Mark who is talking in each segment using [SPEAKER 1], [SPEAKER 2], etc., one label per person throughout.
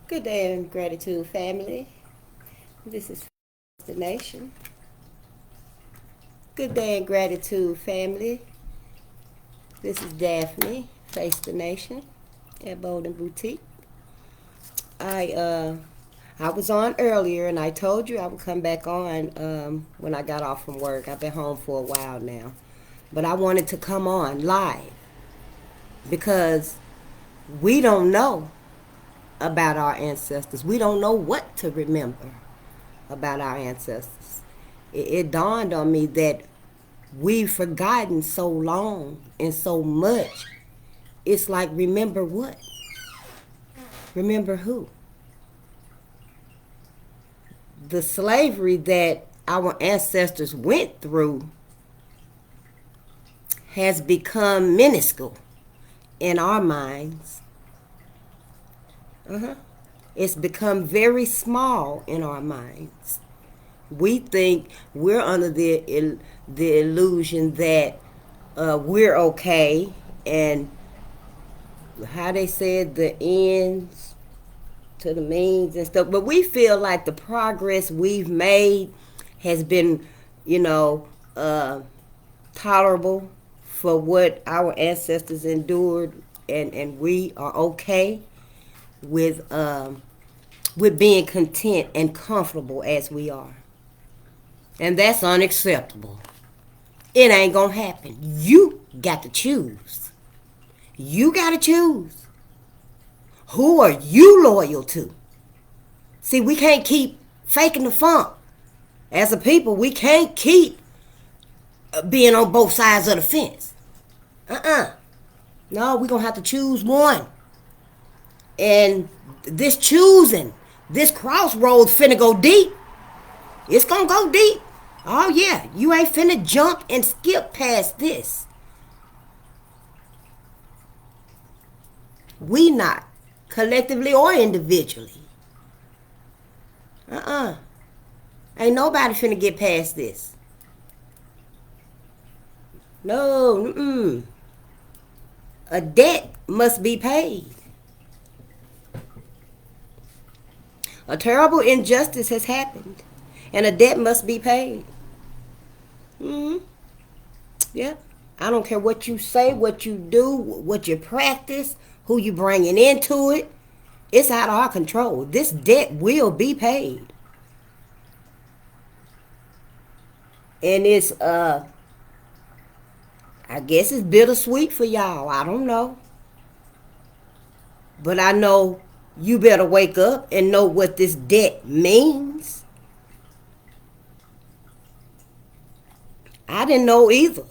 [SPEAKER 1] Good day and gratitude, family. This is the nation. Good day and gratitude, family. This is Daphne, Face the Nation at Bolden Boutique. I was on earlier and I told you I would come back on when I got off from work. I've been home for a while now. But I wanted to come on live because we don't know about our ancestors. We don't know what to remember about our ancestors. It dawned on me that we've forgotten so long and so much. It's like, remember what? Remember who? The slavery that our ancestors went through has become minuscule in our minds. It's become very small in our minds. We think we're under the illusion that we're okay, and how they said the ends to the means and stuff. But we feel like the progress we've made has been, tolerable for what our ancestors endured, and we are okay with being content and comfortable as we are. And that's unacceptable. It ain't gonna happen. You got to choose. You got to choose. Who are you loyal to? See, we can't keep faking the funk. As a people, we can't keep being on both sides of the fence. No, we're gonna have to choose one. And this choosing, this crossroads finna go deep. It's gonna go deep. Oh yeah, you ain't finna jump and skip past this. We not, collectively or individually. Ain't nobody finna get past this. No, a debt must be paid. A terrible injustice has happened, and a debt must be paid. Yeah. I don't care what you say, what you do, what you practice, who you bringing into it. It's out of our control. This debt will be paid. And it's, I guess it's bittersweet for y'all. I don't know. But I know you better wake up and know what this debt means. I didn't know either.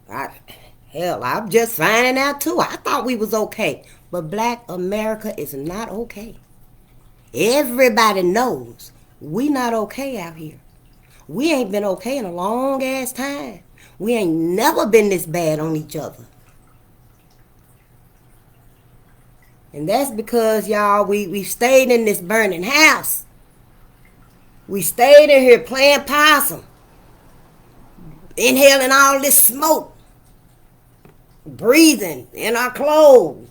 [SPEAKER 1] I'm just finding out too. I thought we was okay. But Black America is not okay. Everybody knows we not okay out here. We ain't been okay in a long ass time. We ain't never been this bad on each other. And that's because, y'all, we stayed in this burning house. We stayed in here playing possum. Inhaling all this smoke. Breathing in our clothes.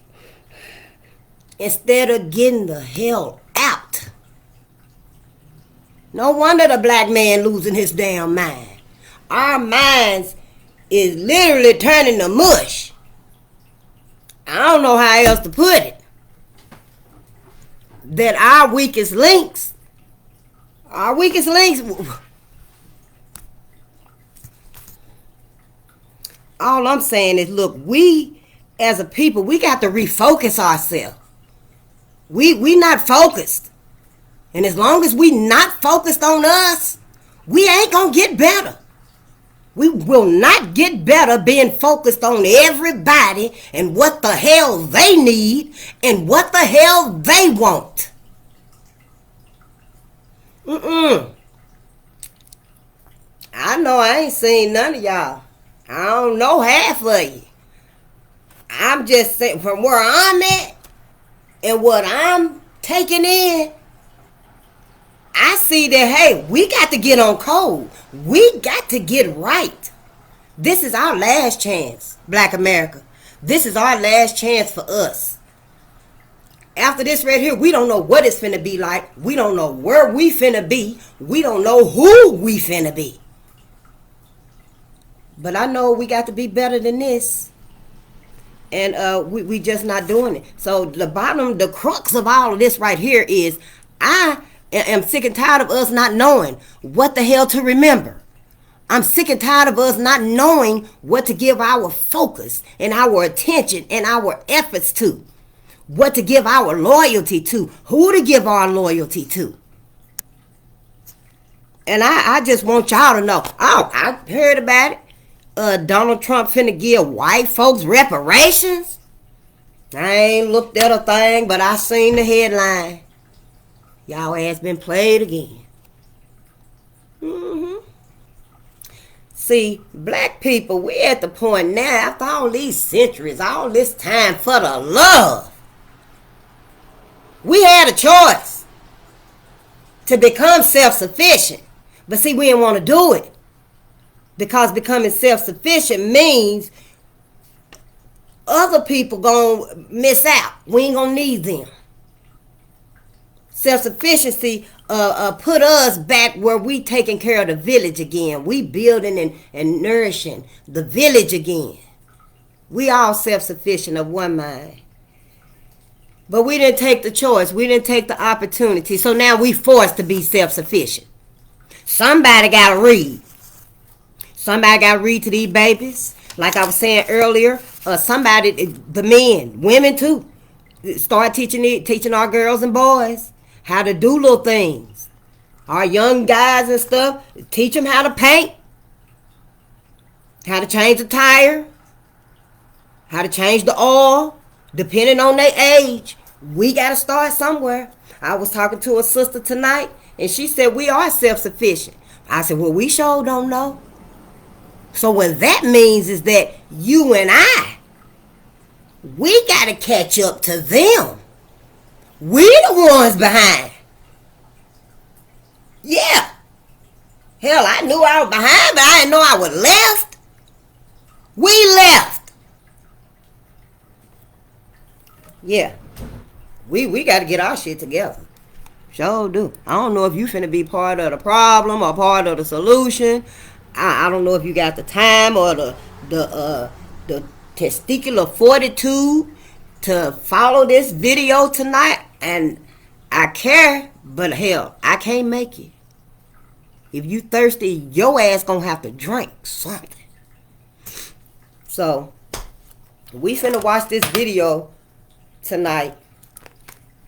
[SPEAKER 1] Instead of getting the hell out. No wonder the black man losing his damn mind. Our minds is literally turning to mush. I don't know how else to put it. That our weakest links, all I'm saying is, look, we as a people, we got to refocus ourselves. We not focused. And as long as we not focused on us, we ain't gonna get better. We will not get better being focused on everybody and what the hell they need and what the hell they want. I know I ain't seen none of y'all. I don't know half of you. I'm just saying, from where I'm at and what I'm taking in, I see that, hey, we got to get on code. We got to get right. This is our last chance, Black America. This is our last chance for us. After this right here, we don't know what it's finna be like. We don't know where we finna be. We don't know who we finna be. But I know we got to be better than this. And we just not doing it. So the crux of all of this right here is I am sick and tired of us not knowing what the hell to remember. I'm sick and tired of us not knowing what to give our focus and our attention and our efforts to. What to give our loyalty to. Who to give our loyalty to. And I just want y'all to know. Oh, I heard about it. Donald Trump finna give white folks reparations. I ain't looked at a thing, but I seen the headline. Y'all ass been played again. See, black people, we at the point now, after all these centuries, all this time for the love. We had a choice to become self-sufficient. But see, we didn't want to do it. Because becoming self-sufficient means other people gonna miss out. We ain't gonna need them. Self-sufficiency put us back where we taking care of the village again. We building and nourishing the village again. We all self-sufficient of one mind. But we didn't take the choice. We didn't take the opportunity. So now we forced to be self-sufficient. Somebody got to read. Somebody got to read to these babies. Like I was saying earlier, somebody, the men, women too, start teaching our girls and boys how to do little things. Our young guys and stuff, teach them how to paint, how to change the tire, how to change the oil. Depending on their age, we got to start somewhere. I was talking to a sister tonight, and she said we are self-sufficient. I said, well, we sure don't know. So what that means is that you and I, we got to catch up to them. We the ones behind. Yeah. Hell, I knew I was behind, but I didn't know I was left. We left. Yeah, we got to get our shit together. Sure do. I don't know if you finna be part of the problem or part of the solution. I don't know if you got the time or the testicular fortitude to follow this video tonight. And I care, but hell, I can't make it. If you thirsty, your ass gonna have to drink something. So, we finna watch this video tonight.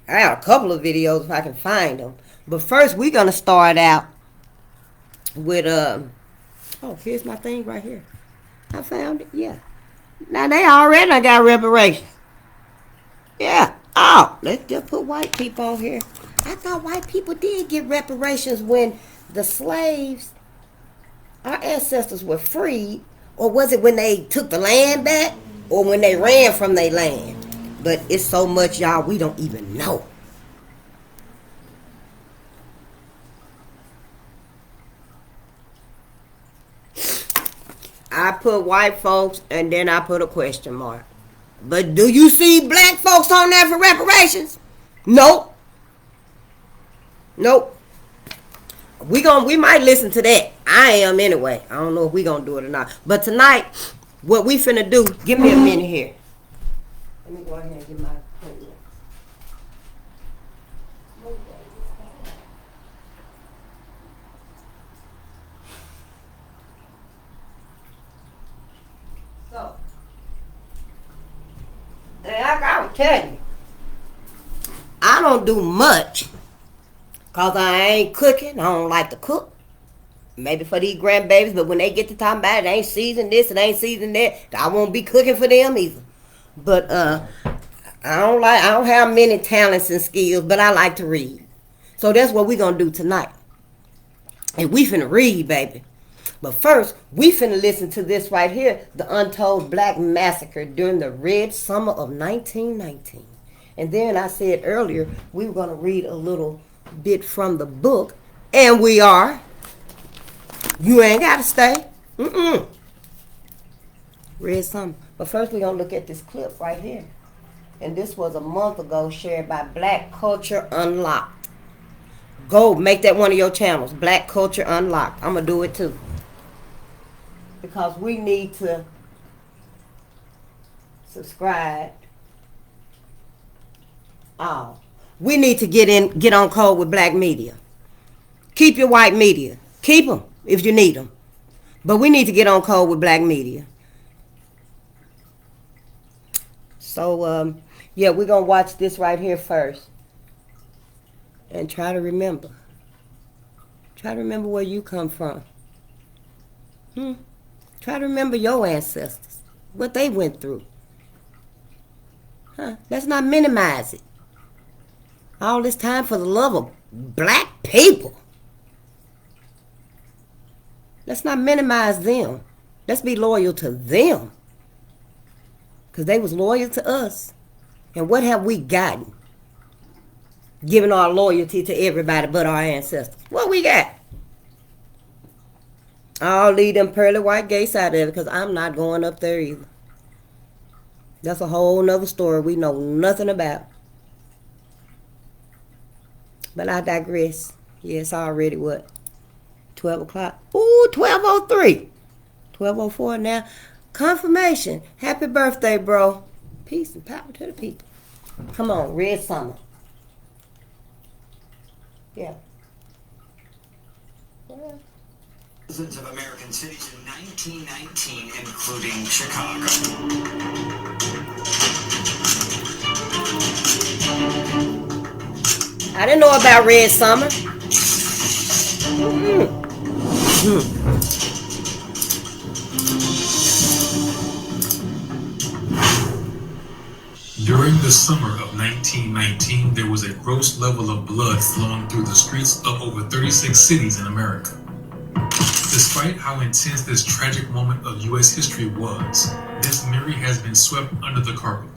[SPEAKER 1] I got a couple of videos if I can find them. But first, we're going to start out with, oh, here's my thing right here. I found it, yeah. Now, they already got reparations. Yeah. Oh, let's just put white people on here. I thought white people did get reparations when the slaves, our ancestors, were freed. Or was it when they took the land back? Or when they ran from their land? But it's so much, y'all, we don't even know. I put white folks and then I put a question mark. But do you see black folks on there for reparations? Nope. Nope. We might listen to that. I am anyway. I don't know if we gonna do it or not. But tonight, what we finna do, give me a minute here. Let me go ahead and get my plate. So, and like I was telling you, I don't do much because I ain't cooking. I don't like to cook. Maybe for these grandbabies, but when they get to talking about it ain't seasoned this, it ain't seasoned that, I won't be cooking for them either. But I don't have many talents and skills, but I like to read. So that's what we're gonna do tonight. And we finna read, baby. But first, we finna listen to this right here, The Untold Black Massacre during the Red Summer of 1919. And then I said earlier, we were gonna read a little bit from the book, and we are. You ain't gotta stay. Red Summer. But first we're going to look at this clip right here. And this was a month ago, shared by Black Culture Unlocked. Go make that one of your channels, Black Culture Unlocked. I'm going to do it too. Because we need to subscribe. Oh, we need to get on code with black media. Keep your white media. Keep them if you need them. But we need to get on code with black media. So, yeah, we're going to watch this right here first. And try to remember. Try to remember where you come from. Try to remember your ancestors. What they went through. Let's not minimize it. All this time for the love of black people. Let's not minimize them. Let's be loyal to them. Because they was loyal to us. And what have we gotten? Giving our loyalty to everybody but our ancestors. What we got? I'll leave them pearly white gates out there because I'm not going up there either. That's a whole nother story we know nothing about. But I digress. Yeah, it's already what? 12 o'clock. Ooh, 12:03. 12:04 now. Confirmation. Happy birthday, bro. Peace and power to the people. Come on, Red Summer. Yeah.
[SPEAKER 2] Thousands of American cities in 1919, including Chicago.
[SPEAKER 1] I didn't know about Red Summer.
[SPEAKER 3] During the summer of 1919, there was a gross level of blood flowing through the streets of over 36 cities in America. Despite how intense this tragic moment of U.S. history was, this memory has been swept under the carpet.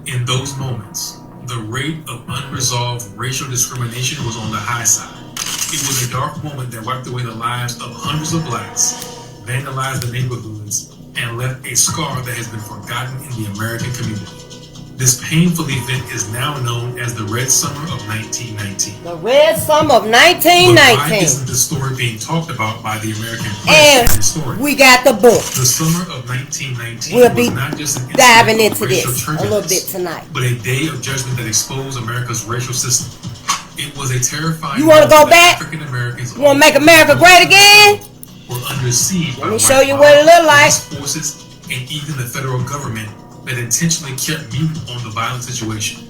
[SPEAKER 3] In those moments, the rate of unresolved racial discrimination was on the high side. It was a dark moment that wiped away the lives of hundreds of blacks, vandalized the neighborhoods, and left a scar that has been forgotten in the American community. This painful event is now known as the Red Summer of 1919.
[SPEAKER 1] The Red Summer of 1919.
[SPEAKER 3] But why isn't the story being talked about by the American press and historians?
[SPEAKER 1] We got the book.
[SPEAKER 3] The summer of 1919
[SPEAKER 1] we'll be
[SPEAKER 3] was not just an
[SPEAKER 1] diving into
[SPEAKER 3] this
[SPEAKER 1] a little bit tonight,
[SPEAKER 3] but a day of judgment that exposed America's racial system. It was a terrifying.
[SPEAKER 1] You want to go back?
[SPEAKER 3] African Americans.
[SPEAKER 1] You want to make America great again?
[SPEAKER 3] Were under siege.
[SPEAKER 1] Let me show you what it looked like.
[SPEAKER 3] Forces and even the federal government that intentionally kept mute on the violent situation.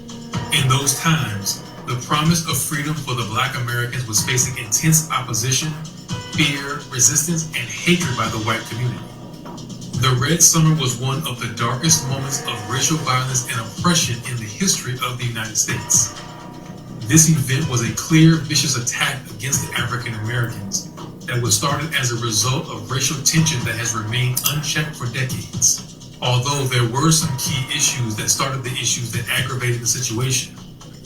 [SPEAKER 3] In those times, the promise of freedom for the black Americans was facing intense opposition, fear, resistance, and hatred by the white community. The Red Summer was one of the darkest moments of racial violence and oppression in the history of the United States. This event was a clear, vicious attack against the African Americans that was started as a result of racial tension that has remained unchecked for decades. Although there were some key issues that started the issues that aggravated the situation,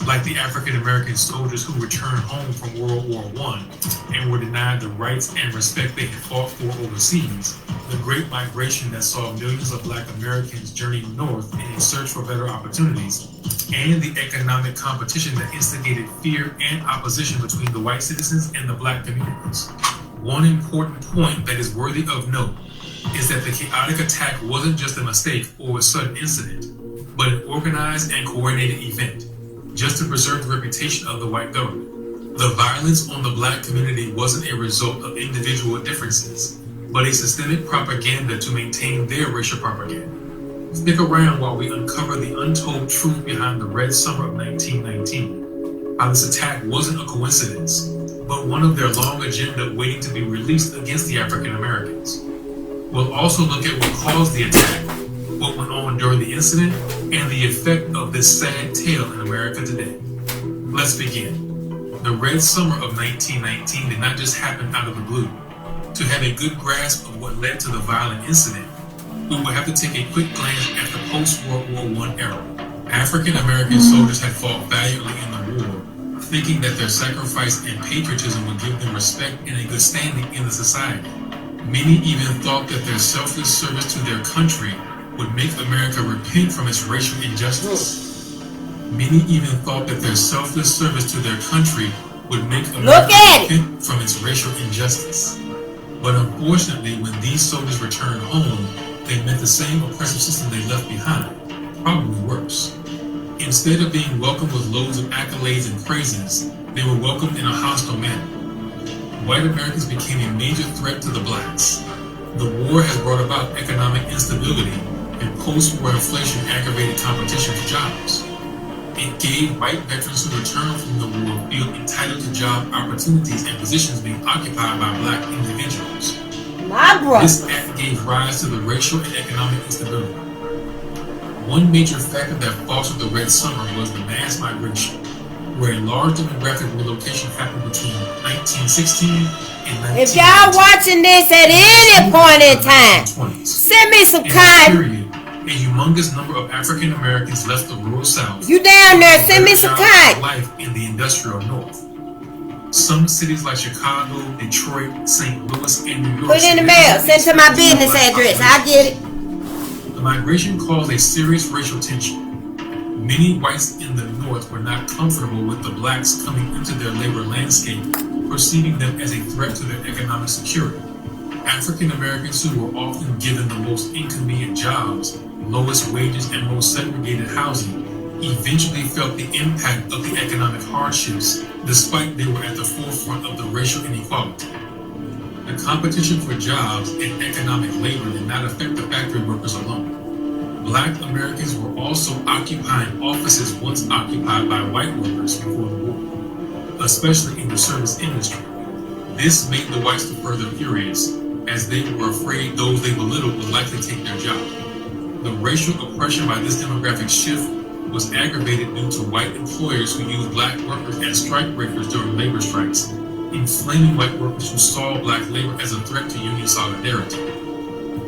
[SPEAKER 3] like the African American soldiers who returned home from World War I and were denied the rights and respect they had fought for overseas, the Great Migration that saw millions of black Americans journey north in a search for better opportunities, and the economic competition that instigated fear and opposition between the white citizens and the black communities. One important point that is worthy of note is that the chaotic attack wasn't just a mistake or a sudden incident, but an organized and coordinated event, just to preserve the reputation of the white government. The violence on the black community wasn't a result of individual differences, but a systemic propaganda to maintain their racial propaganda. Stick around while we uncover the untold truth behind the Red Summer of 1919, how this attack wasn't a coincidence, but one of their long agenda waiting to be released against the African Americans. We'll also look at what caused the attack, what went on during the incident, and the effect of this sad tale in America today. Let's begin. The Red Summer of 1919 did not just happen out of the blue. To have a good grasp of what led to the violent incident, we will have to take a quick glance at the post-World War I era. African American soldiers had fought valiantly in the war, thinking that their sacrifice and patriotism would give them respect and a good standing in the society. Many even thought that their selfless service to their country would make America repent from its racial injustice. Many even thought that their selfless service to their country would make America repent from its racial injustice. But unfortunately, when these soldiers returned home, they met the same oppressive system they left behind, probably worse. Instead of being welcomed with loads of accolades and praises, they were welcomed in a hostile manner. White Americans became a major threat to the blacks. The war has brought about economic instability, and post-war inflation aggravated competition for jobs. It gave white veterans who returned from the war feel entitled to job opportunities and positions being occupied by black individuals. This act gave rise to the racial and economic instability. One major factor that fostered the Red Summer was the mass migration, where a large demographic relocation happened between 1916 and 1919.
[SPEAKER 1] If y'all watching this at any point in time, send me some cotton.
[SPEAKER 3] A humongous number of African Americans left the rural South.
[SPEAKER 1] You down there, send me some cotton.
[SPEAKER 3] Life in the industrial North. Some cities like Chicago, Detroit, St. Louis, and New York.
[SPEAKER 1] Put it in the mail. Send to my business address. I'll get it.
[SPEAKER 3] The migration caused a serious racial tension. Many whites in the North were not comfortable with the blacks coming into their labor landscape, perceiving them as a threat to their economic security. African Americans, who were often given the most inconvenient jobs, lowest wages, and most segregated housing, eventually felt the impact of the economic hardships, despite they were at the forefront of the racial inequality. The competition for jobs and economic labor did not affect the factory workers alone. Black Americans were also occupying offices once occupied by white workers before the war, especially in the service industry. This made the whites further furious, as they were afraid those they belittled would likely take their job. The racial oppression by this demographic shift was aggravated due to white employers who used black workers as strikebreakers during labor strikes, inflaming white workers who saw black labor as a threat to union solidarity.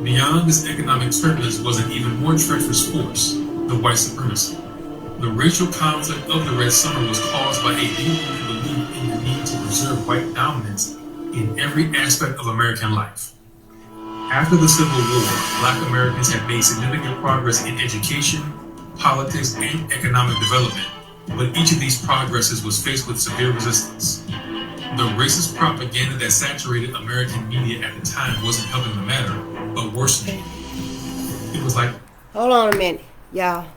[SPEAKER 3] Beyond this economic turbulence was an even more treacherous force, the white supremacy. The racial conflict of the Red Summer was caused by a deep belief in the need to preserve white dominance in every aspect of American life. After the Civil War, Black Americans had made significant progress in education, politics, and economic development, but each of these progresses was faced with severe resistance. The racist propaganda that saturated American media at the time wasn't helping the matter, but worsening it. It was like...
[SPEAKER 1] Hold on a minute, y'all.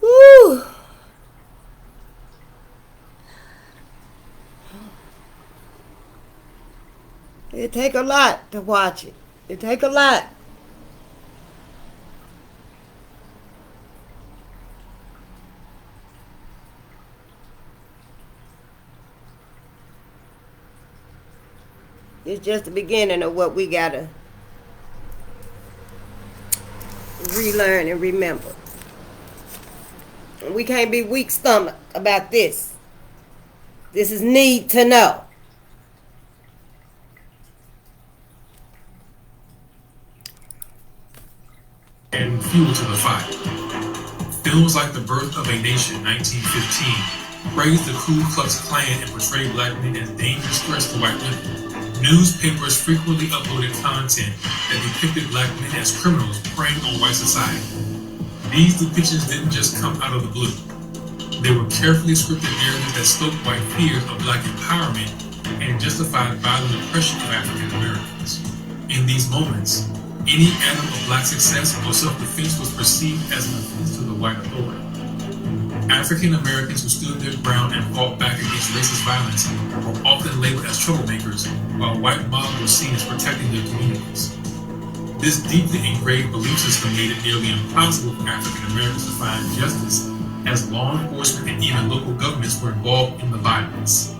[SPEAKER 1] Woo! It take a lot to watch it. It take a lot. It's just the beginning of what we gotta relearn and remember. And we can't be weak stomached about this. This is need to know.
[SPEAKER 3] And fuel to the fire. Films like The Birth of a Nation, 1915, praised the Ku Klux Klan and portrayed black men as dangerous threats to white women. Newspapers frequently uploaded content that depicted black men as criminals preying on white society. These depictions didn't just come out of the blue. They were carefully scripted narratives that stoked white fears of black empowerment and justified violent oppression of African Americans. In these moments, any atom of black success or self-defense was perceived as an offense to the white authority. African Americans who stood their ground and fought back against racist violence were often labeled as troublemakers, while white mobs were seen as protecting their communities. This deeply engraved belief system made it nearly impossible for African Americans to find justice, as law enforcement and even local governments were involved in the violence.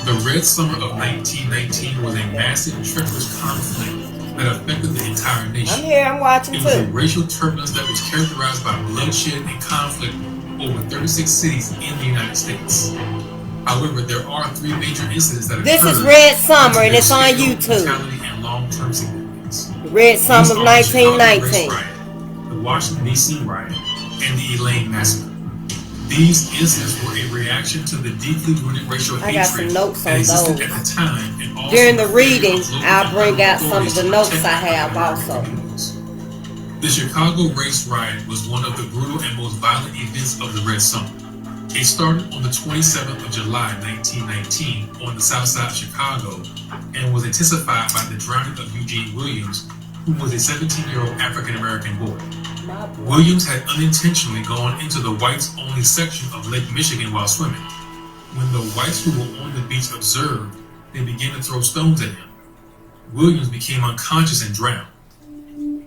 [SPEAKER 3] The Red Summer of 1919 was a massive, treacherous conflict that affected the entire nation.
[SPEAKER 1] I'm here, I'm watching too.
[SPEAKER 3] It was a racial turbulence that was characterized by bloodshed and conflict over 36 cities in the United States. However, there are three major incidents that occurred.
[SPEAKER 1] This is Red Summer and it's on YouTube.
[SPEAKER 3] And long-term significance.
[SPEAKER 1] Red Summer of 1919.
[SPEAKER 3] Riot, the Washington, D.C. riot, and the Elaine massacre. These incidents were a reaction to the deeply rooted racial hatred
[SPEAKER 1] got some notes on
[SPEAKER 3] that existed
[SPEAKER 1] those.
[SPEAKER 3] at the time. And also
[SPEAKER 1] during the reading, I'll bring out some of the notes I have also.
[SPEAKER 3] The Chicago race riot was one of the brutal and most violent events of the Red Summer. It started on the 27th of July 1919 on the south side of Chicago and was intensified by the drowning of Eugene Williams, who was a 17-year-old African-American boy. Williams had unintentionally gone into the whites-only section of Lake Michigan while swimming. When the whites who were on the beach observed, they began to throw stones at him. Williams became unconscious and drowned.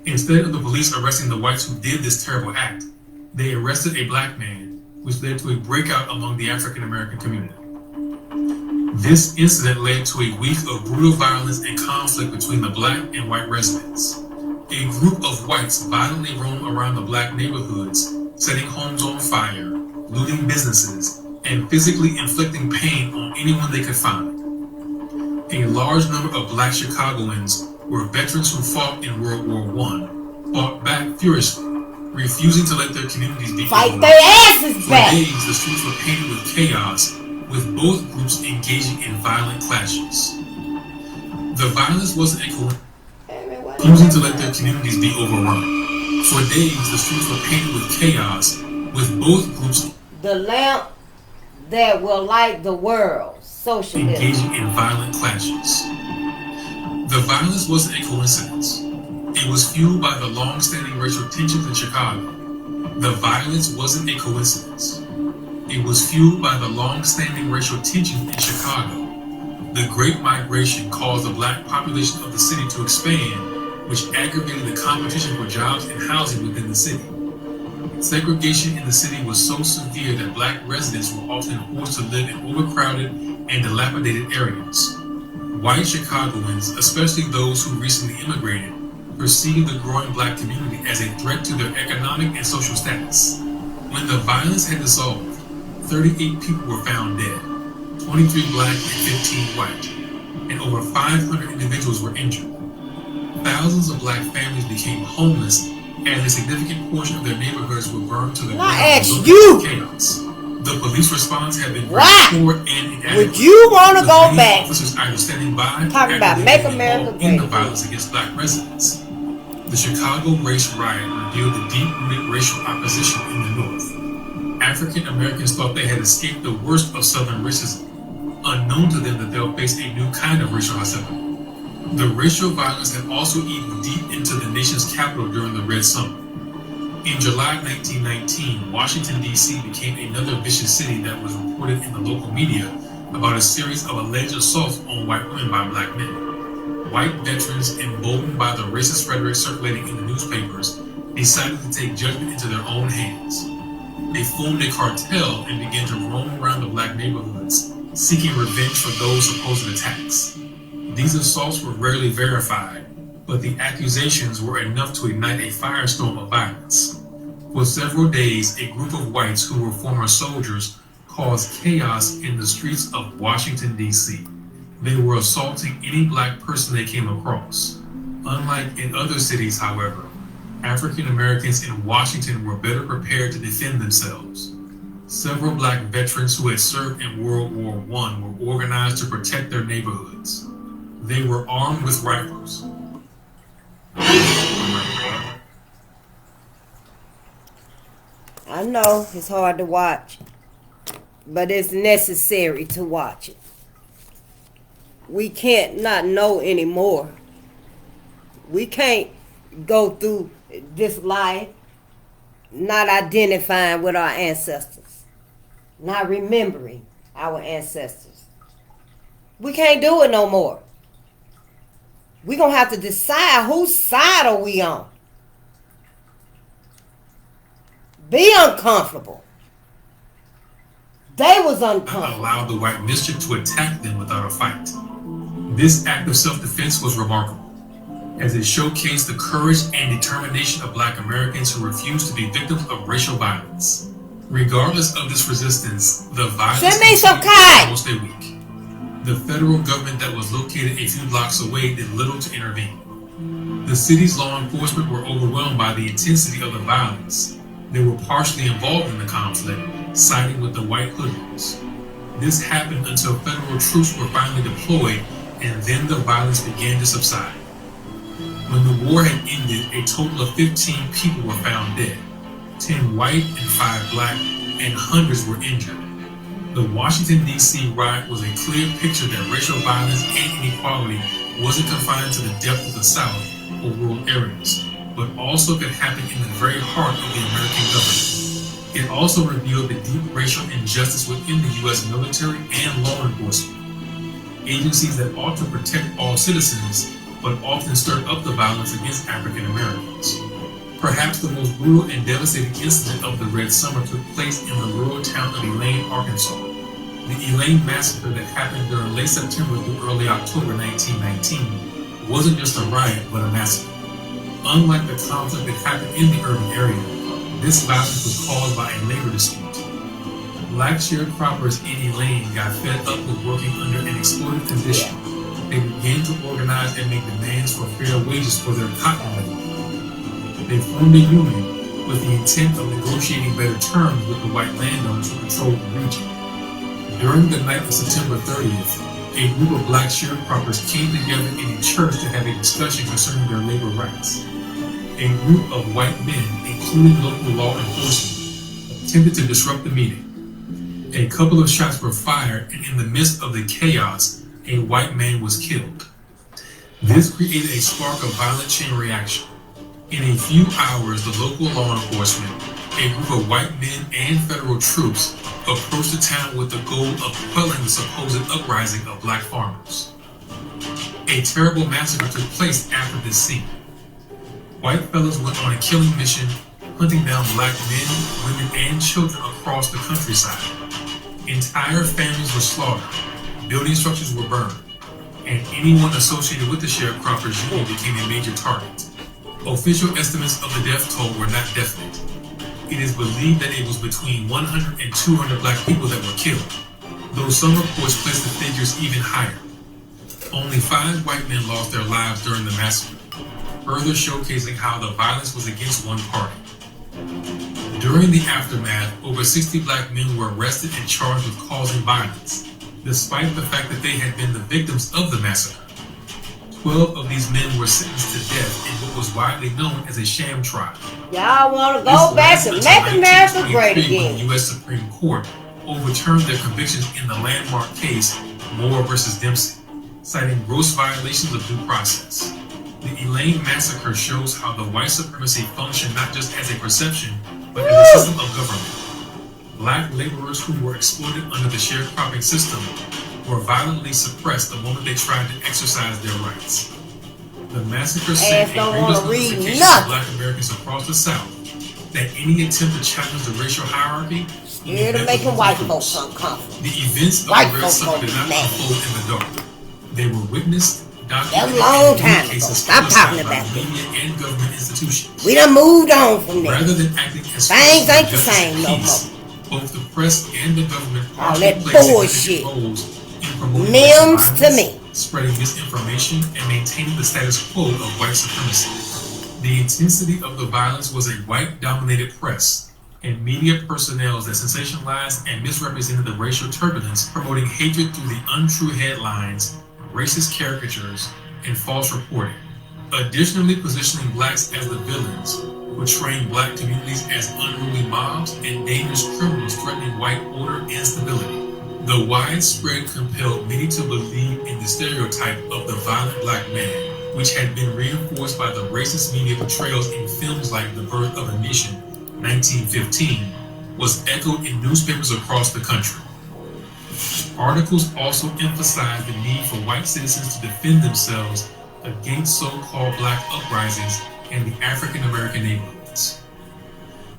[SPEAKER 3] Instead of the police arresting the whites who did this terrible act, they arrested a black man, which led to a breakout among the African-American community. This incident led to a week of brutal violence and conflict between the black and white residents. A group of whites violently roamed around the black neighborhoods, setting homes on fire, looting businesses, and physically inflicting pain on anyone they could find. A large number of black Chicagoans were veterans who fought in World War I, fought back furiously, refusing to let their communities be
[SPEAKER 1] fight their asses back.
[SPEAKER 3] For days, the streets were painted with chaos, with both groups engaging in violent clashes. The violence wasn't a coincidence, refusing to let their communities be overrun. For days, the streets were painted with chaos, with both groups
[SPEAKER 1] the lamp that will light the world, socialism,
[SPEAKER 3] engaging in violent clashes. The violence wasn't a coincidence. It was fueled by the long-standing racial tensions in Chicago. The violence wasn't a coincidence. It was fueled by the long-standing racial tensions in Chicago. The Great Migration caused the black population of the city to expand, which aggravated the competition for jobs and housing within the city. Segregation in the city was so severe that black residents were often forced to live in overcrowded and dilapidated areas. White Chicagoans, especially those who recently immigrated, perceived the growing black community as a threat to their economic and social status. When the violence had dissolved, 38 people were found dead, 23 black and 15 white, and over 500 individuals were injured. Thousands of black families became homeless as a significant portion of their neighborhoods were burned to the ground.
[SPEAKER 1] I asked you!
[SPEAKER 3] Chaos. The police response had been
[SPEAKER 1] Why?
[SPEAKER 3] poor and inadequate.
[SPEAKER 1] Would you want to go back?
[SPEAKER 3] Officers either standing by
[SPEAKER 1] Talking about make America great
[SPEAKER 3] in the violence against black residents. The Chicago race riot revealed the deep-rooted racial opposition in the North. African Americans thought they had escaped the worst of Southern racism, unknown to them that they'll face a new kind of racial hostility. The racial violence had also eaten deep into the nation's capital during the Red Summer. In July 1919, Washington, D.C. became another vicious city that was reported in the local media about a series of alleged assaults on white women by black men. White veterans, emboldened by the racist rhetoric circulating in the newspapers, decided to take judgment into their own hands. They formed a cartel and began to roam around the black neighborhoods, seeking revenge for those supposed attacks. These assaults were rarely verified, but the accusations were enough to ignite a firestorm of violence. For several days, a group of whites who were former soldiers caused chaos in the streets of Washington, D.C. They were assaulting any black person they came across. Unlike in other cities, however, African Americans in Washington were better prepared to defend themselves. Several black veterans who had served in World War I were organized to protect their neighborhoods. They were armed with rifles.
[SPEAKER 1] I know it's hard to watch, but it's necessary to watch it. We can't not know anymore. We can't go through this life not identifying with our ancestors, not remembering our ancestors. We can't do it no more. We're going to have to decide whose side are we on. Be uncomfortable. They was uncomfortable.
[SPEAKER 3] Allowed the white mischief to attack them without a fight. This act of self-defense was remarkable, as it showcased the courage and determination of black Americans who refused to be victims of racial violence. Regardless of this resistance, the violence was almost a week. The federal government that was located a few blocks away did little to intervene. The city's law enforcement were overwhelmed by the intensity of the violence. They were partially involved in the conflict, siding with the white hoodlums. This happened until federal troops were finally deployed, and then the violence began to subside. When the war had ended, a total of 15 people were found dead, 10 white and 5 black, and hundreds were injured. The Washington, D.C. riot was a clear picture that racial violence and inequality wasn't confined to the depth of the South or rural areas, but also could happen in the very heart of the American government. It also revealed the deep racial injustice within the U.S. military and law enforcement. Agencies that ought to protect all citizens, but often stirred up the violence against African Americans. Perhaps the most brutal and devastating incident of the Red Summer took place in the rural town of Elaine, Arkansas. The Elaine massacre that happened during late September through early October 1919 wasn't just a riot, but a massacre. Unlike the conflict that happened in the urban area, this violence was caused by a labor dispute. Black sharecroppers in Elaine got fed up with working under an exploited condition. They began to organize and make demands for fair wages for their cotton labor. They formed a union with the intent of negotiating better terms with the white landowners who controlled the region. During the night of September 30th, a group of black sharecroppers came together in a church to have a discussion concerning their labor rights. A group of white men, including local law enforcement, attempted to disrupt the meeting. A couple of shots were fired, and in the midst of the chaos, a white man was killed. This created a spark of violent chain reaction. In a few hours, the local law enforcement, a group of white men and federal troops, approached the town with the goal of quelling the supposed uprising of black farmers. A terrible massacre took place after this scene. White fellows went on a killing mission, hunting down black men, women, and children across the countryside. Entire families were slaughtered, building structures were burned, and anyone associated with the sharecroppers union became a major target. Official estimates of the death toll were not definite. It is believed that it was between 100 and 200 black people that were killed, though some reports place the figures even higher. Only 5 white men lost their lives during the massacre, further showcasing how the violence was against one party. During the aftermath, over 60 black men were arrested and charged with causing violence, despite the fact that they had been the victims of the massacre. 12 of these men were sentenced to death in what was widely known as a sham trial.
[SPEAKER 1] Y'all want to go back to make America great again.
[SPEAKER 3] When the U.S. Supreme Court overturned their convictions in the landmark case Moore versus Dempsey, citing gross violations of due process. The Elaine massacre shows how the white supremacy functioned not just as a perception, but as a system of government. Black laborers who were exploited under the sharecropping system were violently suppressed the moment they tried to exercise their rights. The massacre sent a grievous notification to black Americans across the South that any attempt to challenge the racial hierarchy
[SPEAKER 1] scared of making white folks uncomfortable.
[SPEAKER 3] The events of the Red Summer did not unfold in the dark. They were witnessed, documented,
[SPEAKER 1] long time ago. Stop talking about
[SPEAKER 3] this. Media and government institutions.
[SPEAKER 1] We done moved on from there.
[SPEAKER 3] Rather than acting as
[SPEAKER 1] things ain't the same no more.
[SPEAKER 3] Both the press and the government
[SPEAKER 1] all that bullshit. Memes to me.
[SPEAKER 3] Spreading misinformation and maintaining the status quo of white supremacy. The intensity of the violence was a white-dominated press and media personnel that sensationalized and misrepresented the racial turbulence, promoting hatred through the untrue headlines, racist caricatures, and false reporting. Additionally, positioning blacks as the villains, portraying black communities as unruly mobs and dangerous criminals threatening white order and stability. The widespread compelled many to believe in the stereotype of the violent black man, which had been reinforced by the racist media portrayals in films like The Birth of a Nation, 1915, was echoed in newspapers across the country. Articles also emphasized the need for white citizens to defend themselves against so-called black uprisings in the African American neighborhoods.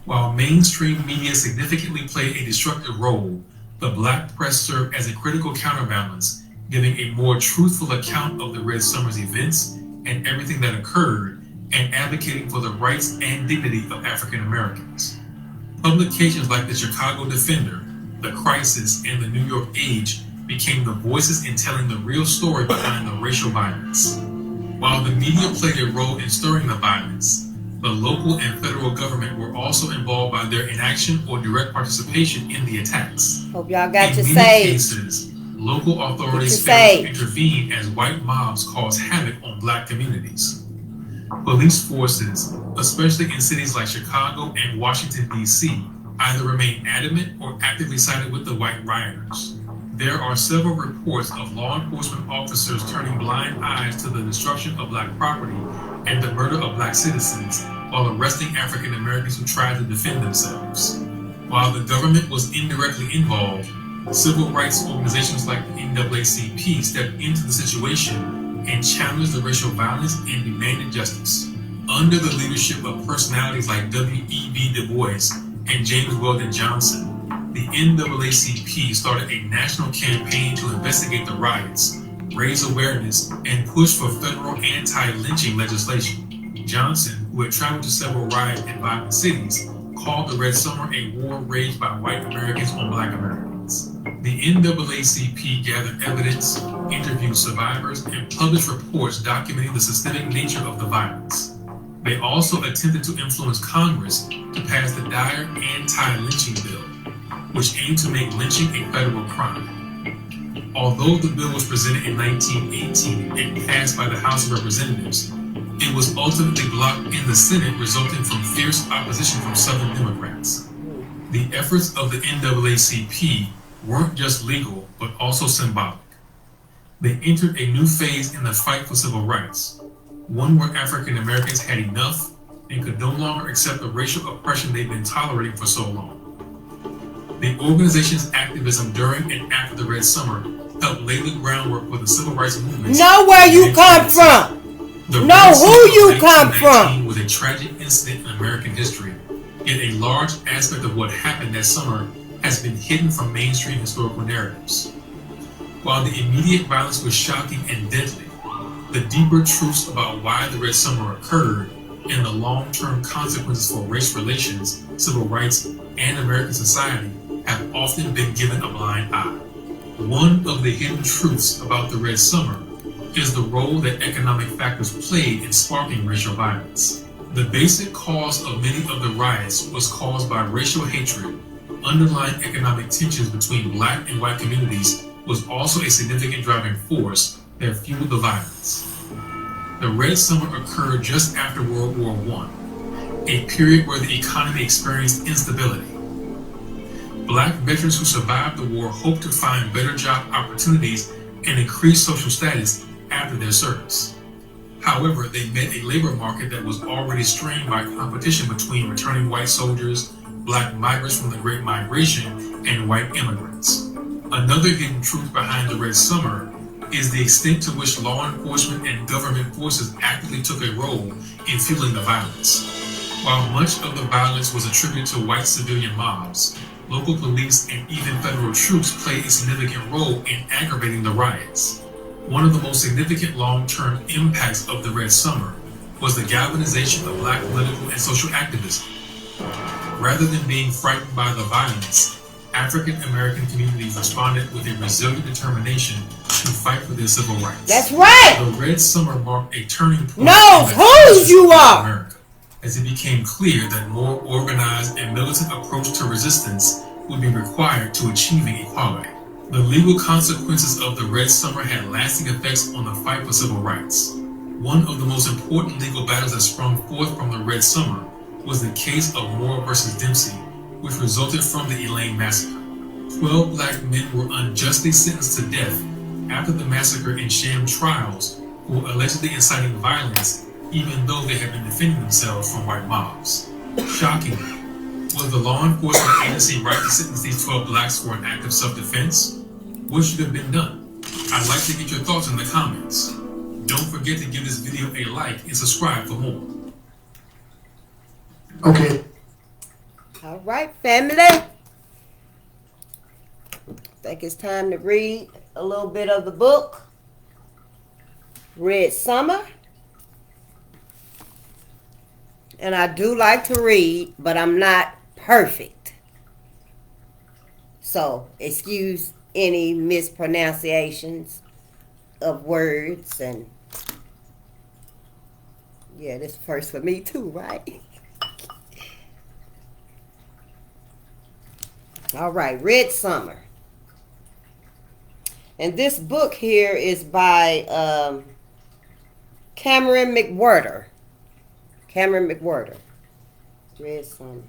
[SPEAKER 3] While mainstream media significantly played a destructive role, the black press served as a critical counterbalance, giving a more truthful account of the Red Summer's events and everything that occurred, and advocating for the rights and dignity of African Americans. Publications like the Chicago Defender, The Crisis, and the New York Age became the voices in telling the real story behind the racial violence. While the media played a role in stirring the violence, the local and federal government were also involved by their inaction or direct participation in the attacks.
[SPEAKER 1] Hope y'all got
[SPEAKER 3] in
[SPEAKER 1] your
[SPEAKER 3] many
[SPEAKER 1] say.
[SPEAKER 3] cases, local authorities failed to intervene as white mobs caused havoc on black communities. Police forces, especially in cities like Chicago and Washington, D.C., either remain adamant or actively sided with the white rioters. There are several reports of law enforcement officers turning blind eyes to the destruction of black property and the murder of black citizens while arresting African Americans who tried to defend themselves. While the government was indirectly involved, civil rights organizations like the NAACP stepped into the situation and challenged the racial violence and demanded justice. Under the leadership of personalities like W.E.B. Du Bois and James Weldon Johnson, the NAACP started a national campaign to investigate the riots, raise awareness, and push for federal anti-lynching legislation. Johnson, who had traveled to several riot and violent cities, called the Red Summer a war waged by white Americans on black Americans. The NAACP gathered evidence, interviewed survivors, and published reports documenting the systemic nature of the violence. They also attempted to influence Congress to pass the dire anti-lynching bill, which aimed to make lynching a federal crime. Although the bill was presented in 1918 and passed by the House of Representatives, it was ultimately blocked in the Senate, resulting from fierce opposition from Southern Democrats. The efforts of the NAACP weren't just legal, but also symbolic. They entered a new phase in the fight for civil rights, one where African Americans had enough and could no longer accept the racial oppression they'd been tolerating for so long. The organization's activism during and after the Red Summer helped lay the groundwork for the civil rights movement.
[SPEAKER 1] Know where you come from. Know who you come from.
[SPEAKER 3] Was a tragic incident in American history, yet a large aspect of what happened that summer has been hidden from mainstream historical narratives. While the immediate violence was shocking and deadly, the deeper truths about why the Red Summer occurred and the long-term consequences for race relations, civil rights, and American society have often been given a blind eye. One of the hidden truths about the Red Summer is the role that economic factors played in sparking racial violence. The basic cause of many of the riots was caused by racial hatred. Underlying economic tensions between black and white communities was also a significant driving force that fueled the violence. The Red Summer occurred just after World War I, a period where the economy experienced instability. Black veterans who survived the war hoped to find better job opportunities and increase social status after their service. However, they met a labor market that was already strained by competition between returning white soldiers, black migrants from the Great Migration, and white immigrants. Another hidden truth behind the Red Summer is the extent to which law enforcement and government forces actively took a role in fueling the violence. While much of the violence was attributed to white civilian mobs, local police and even federal troops played a significant role in aggravating the riots. One of the most significant long-term impacts of the Red Summer was the galvanization of black political and social activism. Rather than being frightened by the violence, African American communities responded with a resilient determination to fight for their civil rights.
[SPEAKER 1] That's right!
[SPEAKER 3] The Red Summer marked a turning point
[SPEAKER 1] Knows who you are!
[SPEAKER 3] America, as it became clear that more organized and militant approach to resistance would be required to achieving equality. The legal consequences of the Red Summer had lasting effects on the fight for civil rights. One of the most important legal battles that sprung forth from the Red Summer was the case of Moore versus Dempsey, which resulted from the Elaine Massacre. 12 black men were unjustly sentenced to death after the massacre in sham trials for allegedly inciting violence, even though they had been defending themselves from white mobs. Shockingly, was the law enforcement agency right to sentence these 12 blacks for an act of self-defense? What should have been done? I'd like to get your thoughts in the comments. Don't forget to give this video a like and subscribe for more.
[SPEAKER 4] Okay.
[SPEAKER 1] All right, family. I think it's time to read a little bit of the book, Red Summer. And I do like to read, but I'm not perfect. So, excuse any mispronunciations of words. And yeah, this is first for me too, right? All right, Red Summer. And this book here is by Cameron McWhirter. Cameron McWhirter. Red Summer.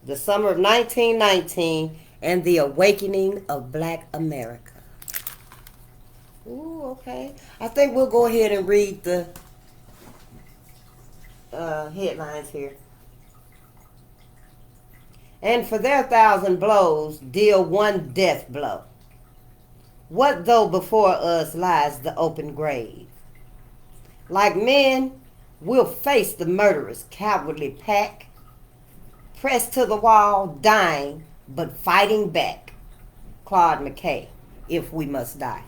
[SPEAKER 1] The Summer of 1919 and the Awakening of Black America. Ooh, okay. I think we'll go ahead and read the headlines here. And for their 1,000 blows, deal one death blow. What though before us lies the open grave? Like men, we'll face the murderous, cowardly pack, pressed to the wall, dying, but fighting back. Claude McKay, if we must die.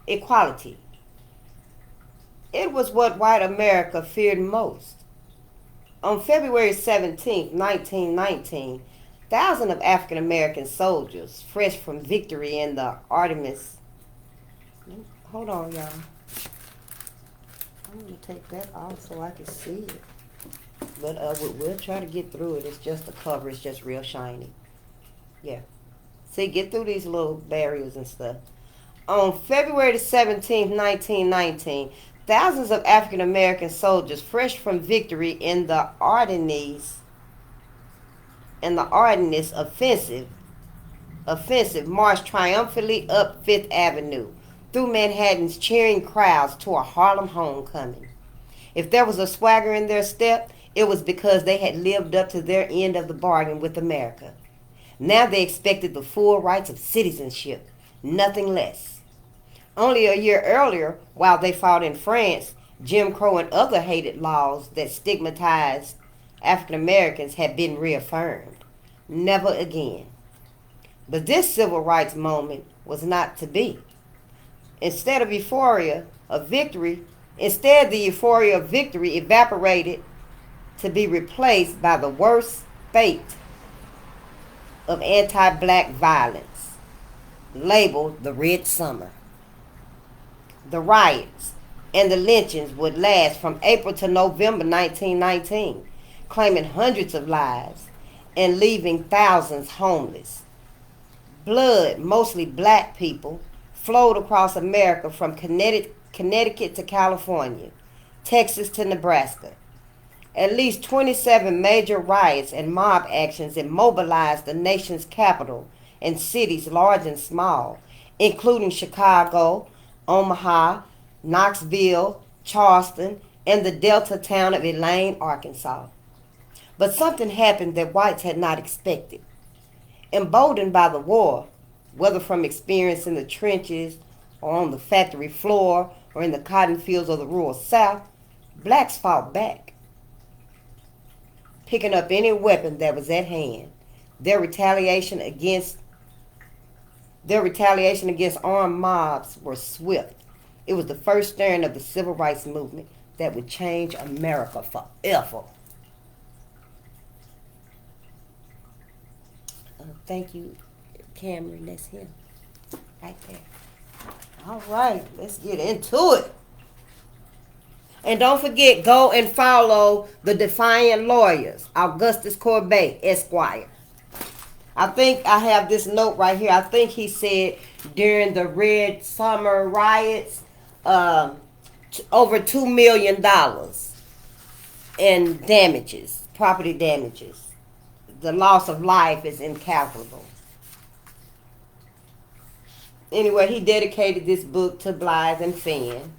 [SPEAKER 1] Equality. It was what white America feared most. On February 17, 1919, thousands of African American soldiers, fresh from victory in the Artemis. Hold on, y'all. I'm going to take that off so I can see it. But we'll try to get through it. It's just the cover. It's just real shiny. Yeah. See, get through these little barriers and stuff. On February the 17th, 1919, thousands of African American soldiers, fresh from victory in the Ardennes offensive, marched triumphantly up Fifth Avenue through Manhattan's cheering crowds to a Harlem homecoming. If there was a swagger in their step, it was because they had lived up to their end of the bargain with America. Now they expected the full rights of citizenship, nothing less. Only a year earlier, while they fought in France, Jim Crow and other hated laws that stigmatized African Americans had been reaffirmed. Never again. But this civil rights moment was not to be. Instead, the euphoria of victory evaporated to be replaced by the worst fate of anti-black violence, labeled the Red Summer. The riots and the lynchings would last from April to November 1919, claiming hundreds of lives and leaving thousands homeless. Blood, mostly black people, flowed across America from Connecticut to California, Texas to Nebraska. At least 27 major riots and mob actions immobilized the nation's capital and cities large and small, including Chicago, Omaha, Knoxville, Charleston, and the Delta town of Elaine, Arkansas. But something happened that whites had not expected. Emboldened by the war, whether from experience in the trenches or on the factory floor or in the cotton fields of the rural South, blacks fought back, picking up any weapon that was at hand. Their retaliation against armed mobs were swift. It was the first stirring of the civil rights movement that would change America forever. Thank you, Cameron. That's him. Right there. All right, let's get into it. And don't forget, go and follow the Defiant Lawyers, Augustus Corbett, Esquire. I think I have this note right here. I think he said during the Red Summer riots, over $2 million in damages, property damages. The loss of life is incalculable. Anyway, he dedicated this book to Blythe and Finn.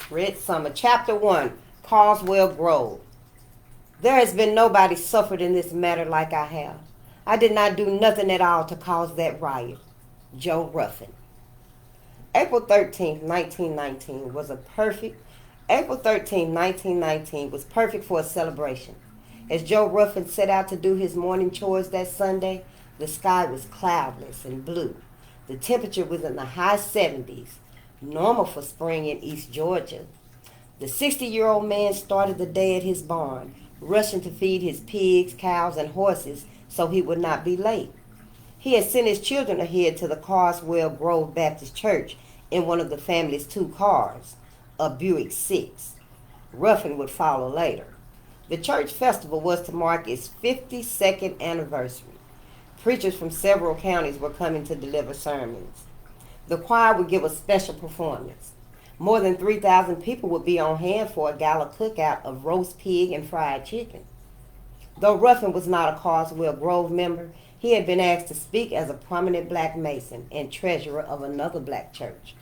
[SPEAKER 1] Red Summer, Chapter 1, Carswell Grove. There has been nobody suffered in this matter like I have. I did not do nothing at all to cause that riot. Joe Ruffin. April 13th, 1919 was perfect for a celebration. As Joe Ruffin set out to do his morning chores that Sunday, the sky was cloudless and blue. The temperature was in the high 70s, normal for spring in East Georgia. The 60-year-old man started the day at his barn, rushing to feed his pigs, cows, and horses so he would not be late. He had sent his children ahead to the Carswell Grove Baptist Church in one of the family's 2 cars, a Buick 6. Ruffin would follow later. The church festival was to mark its 52nd anniversary. Preachers from several counties were coming to deliver sermons. The choir would give a special performance. More than 3,000 people would be on hand for a gala cookout of roast pig and fried chicken. Though Ruffin was not a Carswell Grove member, he had been asked to speak as a prominent black Mason and treasurer of another black church.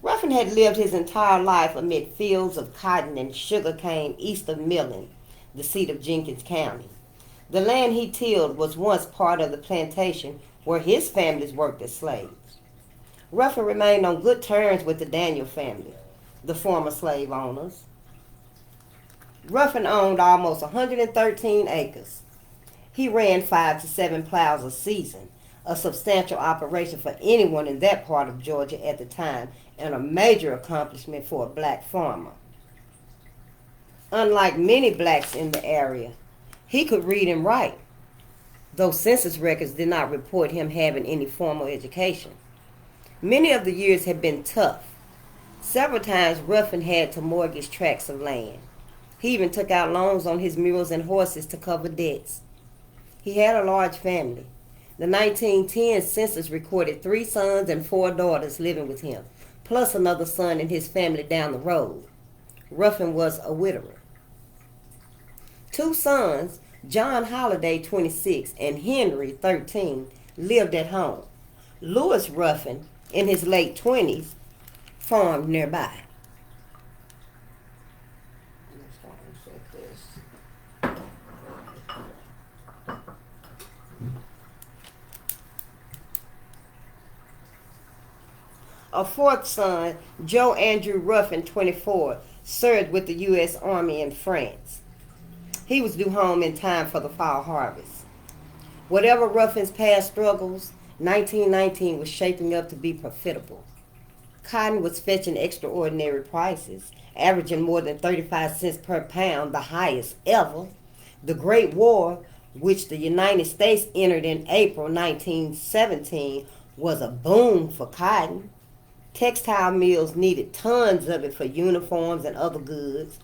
[SPEAKER 1] Ruffin had lived his entire life amid fields of cotton and sugar cane east of Millen, the seat of Jenkins County. The land he tilled was once part of the plantation where his families worked as slaves. Ruffin remained on good terms with the Daniel family, the former slave owners. Ruffin owned almost 113 acres. He ran 5 to 7 plows a season, a substantial operation for anyone in that part of Georgia at the time, and a major accomplishment for a black farmer. Unlike many blacks in the area, he could read and write, though census records did not report him having any formal education. Many of the years had been tough. Several times Ruffin had to mortgage tracts of land. He even took out loans on his mules and horses to cover debts. He had a large family. The 1910 census recorded 3 sons and 4 daughters living with him, plus another son and his family down the road. Ruffin was a widower. 2 sons, John Holliday, 26, and Henry, 13, lived at home. Louis Ruffin, in his late 20s, farmed nearby. A 4th son, Joe Andrew Ruffin, 24, served with the U.S. Army in France. He was due home in time for the fall harvest. Whatever Ruffin's past struggles, 1919 was shaping up to be profitable. Cotton was fetching extraordinary prices, averaging more than 35 cents per pound, the highest ever. The Great War, which the United States entered in April 1917, was a boom for cotton. Textile mills needed tons of it for uniforms and other goods.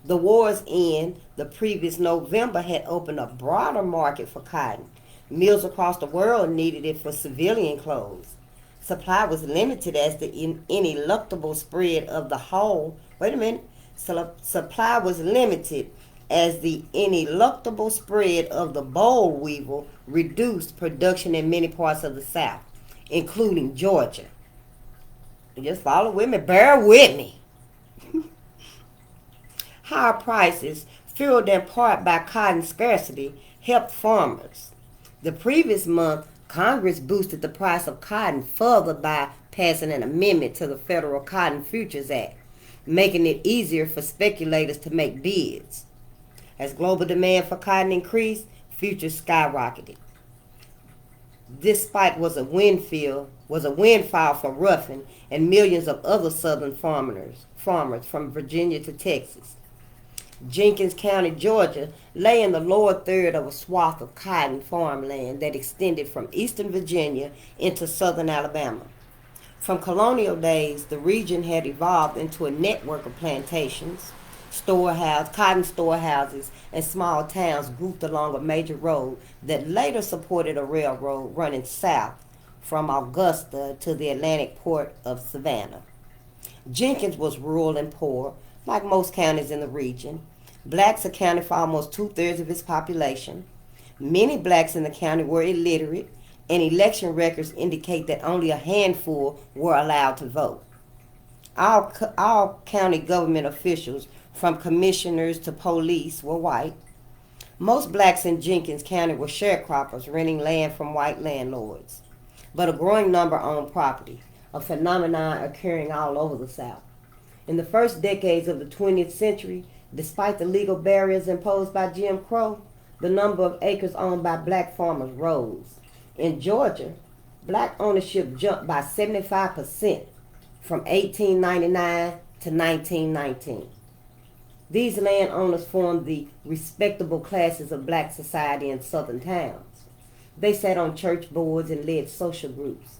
[SPEAKER 1] The war's end, the previous November, had opened a broader market for cotton. Mills across the world needed it for civilian clothes. Supply was limited as the ineluctable spread of the whole. Supply was limited as the ineluctable spread of the boll weevil reduced production in many parts of the South, including Georgia. Just follow with me, bear with me. Higher prices, fueled in part by cotton scarcity, helped farmers. The previous month, Congress boosted the price of cotton further by passing an amendment to the Federal Cotton Futures Act, making it easier for speculators to make bids. As global demand for cotton increased, futures skyrocketed. This spike was a windfall for Ruffin and millions of other southern farmers from Virginia to Texas. Jenkins County, Georgia, lay in the lower third of a swath of cotton farmland that extended from eastern Virginia into southern Alabama. From colonial days, the region had evolved into a network of plantations, cotton storehouses, and small towns grouped along a major road that later supported a railroad running south from Augusta to the Atlantic port of Savannah. Jenkins was rural and poor, like most counties in the region. Blacks accounted for almost 2/3 of its population. Many blacks in the county were illiterate, and election records indicate that only a handful were allowed to vote. All county government officials, from commissioners to police, were white. Most blacks in Jenkins County were sharecroppers renting land from white landlords. But a growing number owned property, a phenomenon occurring all over the South. In the first decades of the 20th century, despite the legal barriers imposed by Jim Crow, the number of acres owned by black farmers rose. In Georgia, black ownership jumped by 75% from 1899 to 1919. These landowners formed the respectable classes of black society in southern towns. They sat on church boards and led social groups.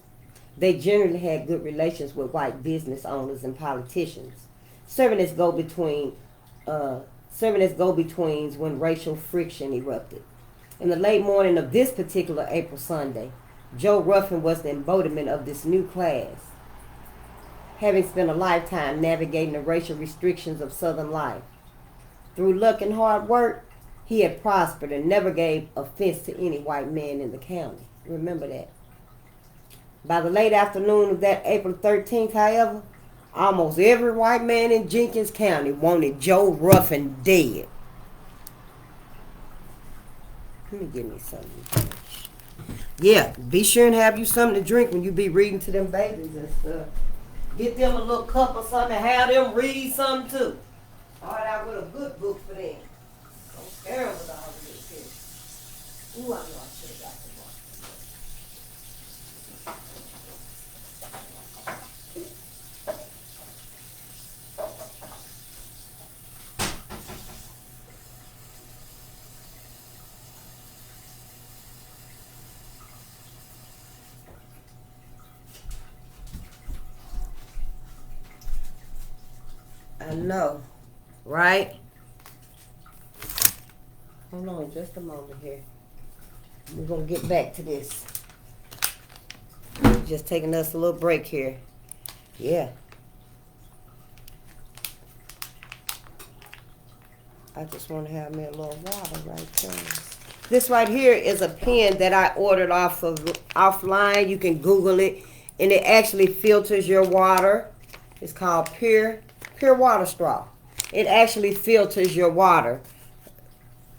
[SPEAKER 1] They generally had good relations with white business owners and politicians, serving as go-betweens when racial friction erupted. In the late morning of this particular April Sunday, Joe Ruffin was the embodiment of this new class, having spent a lifetime navigating the racial restrictions of Southern life. Through luck and hard work, he had prospered and never gave offense to any white man in the county. Remember that. By the late afternoon of that April 13th, however, almost every white man in Jenkins County wanted Joe Ruffin dead. Let me give me something. Yeah, be sure and have you something to drink when you be reading to them babies and stuff. Get them a little cup or something and have them read something too. Start out with a good book for them. Don't scare them with all of this here. Ooh, I know I should have got some more. I know, right? Hold on just a moment here. We're going to get back to this. Just taking us a little break here. Yeah. I just want to have me a little water right there. This right here is a pen that I ordered offline. You can Google it. And it actually filters your water. It's called Pure Water Straw. It actually filters your water.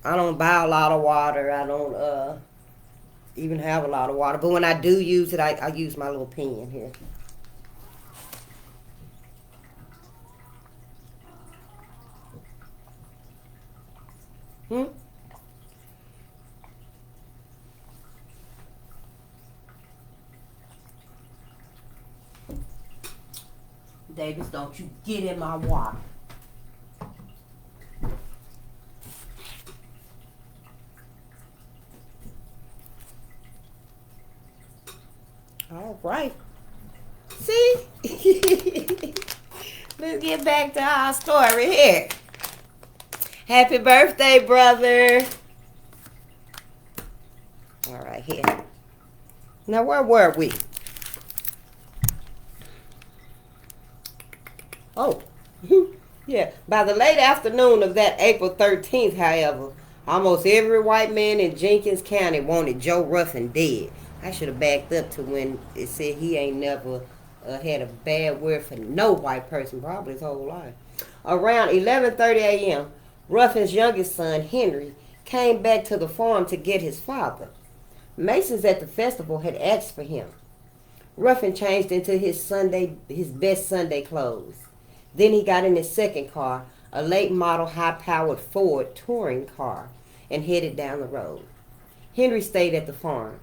[SPEAKER 1] I don't buy a lot of water. I don't even have a lot of water. But when I do use it, I use my little pen here. Davis, don't you get in my water. All right. See? Let's get back to our story here. Happy birthday, brother. All right, here. Now, where were we? Oh, yeah. By the late afternoon of that April 13th, however, almost every white man in Jenkins County wanted Joe Ruffin dead. I should have backed up to when it said he ain't never had a bad word for no white person, probably his whole life. Around 11:30 a.m., Ruffin's youngest son, Henry, came back to the farm to get his father. Masons at the festival had asked for him. Ruffin changed into his best Sunday clothes. Then he got in his second car, a late model high-powered Ford touring car, and headed down the road. Henry stayed at the farm.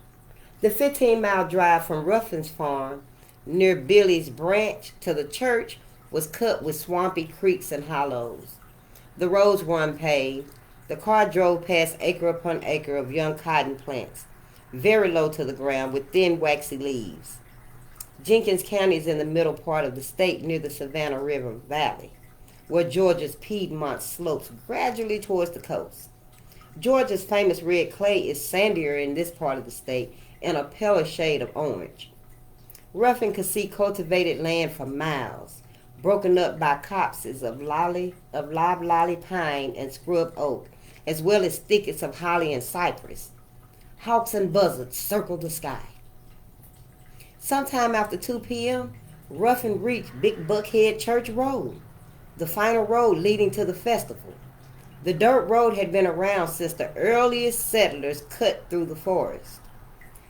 [SPEAKER 1] The 15-mile drive from Ruffin's farm, near Billy's Branch, to the church was cut with swampy creeks and hollows. The roads were unpaved. The car drove past acre upon acre of young cotton plants, very low to the ground with thin waxy leaves. Jenkins County is in the middle part of the state near the Savannah River Valley, where Georgia's Piedmont slopes gradually towards the coast. Georgia's famous red clay is sandier in this part of the state and a paler shade of orange. Ruffin could see cultivated land for miles, broken up by copses of loblolly pine and scrub oak, as well as thickets of holly and cypress. Hawks and buzzards circled the sky. Sometime after 2 p.m., Ruffin reached Big Buckhead Church Road, the final road leading to the festival. The dirt road had been around since the earliest settlers cut through the forest.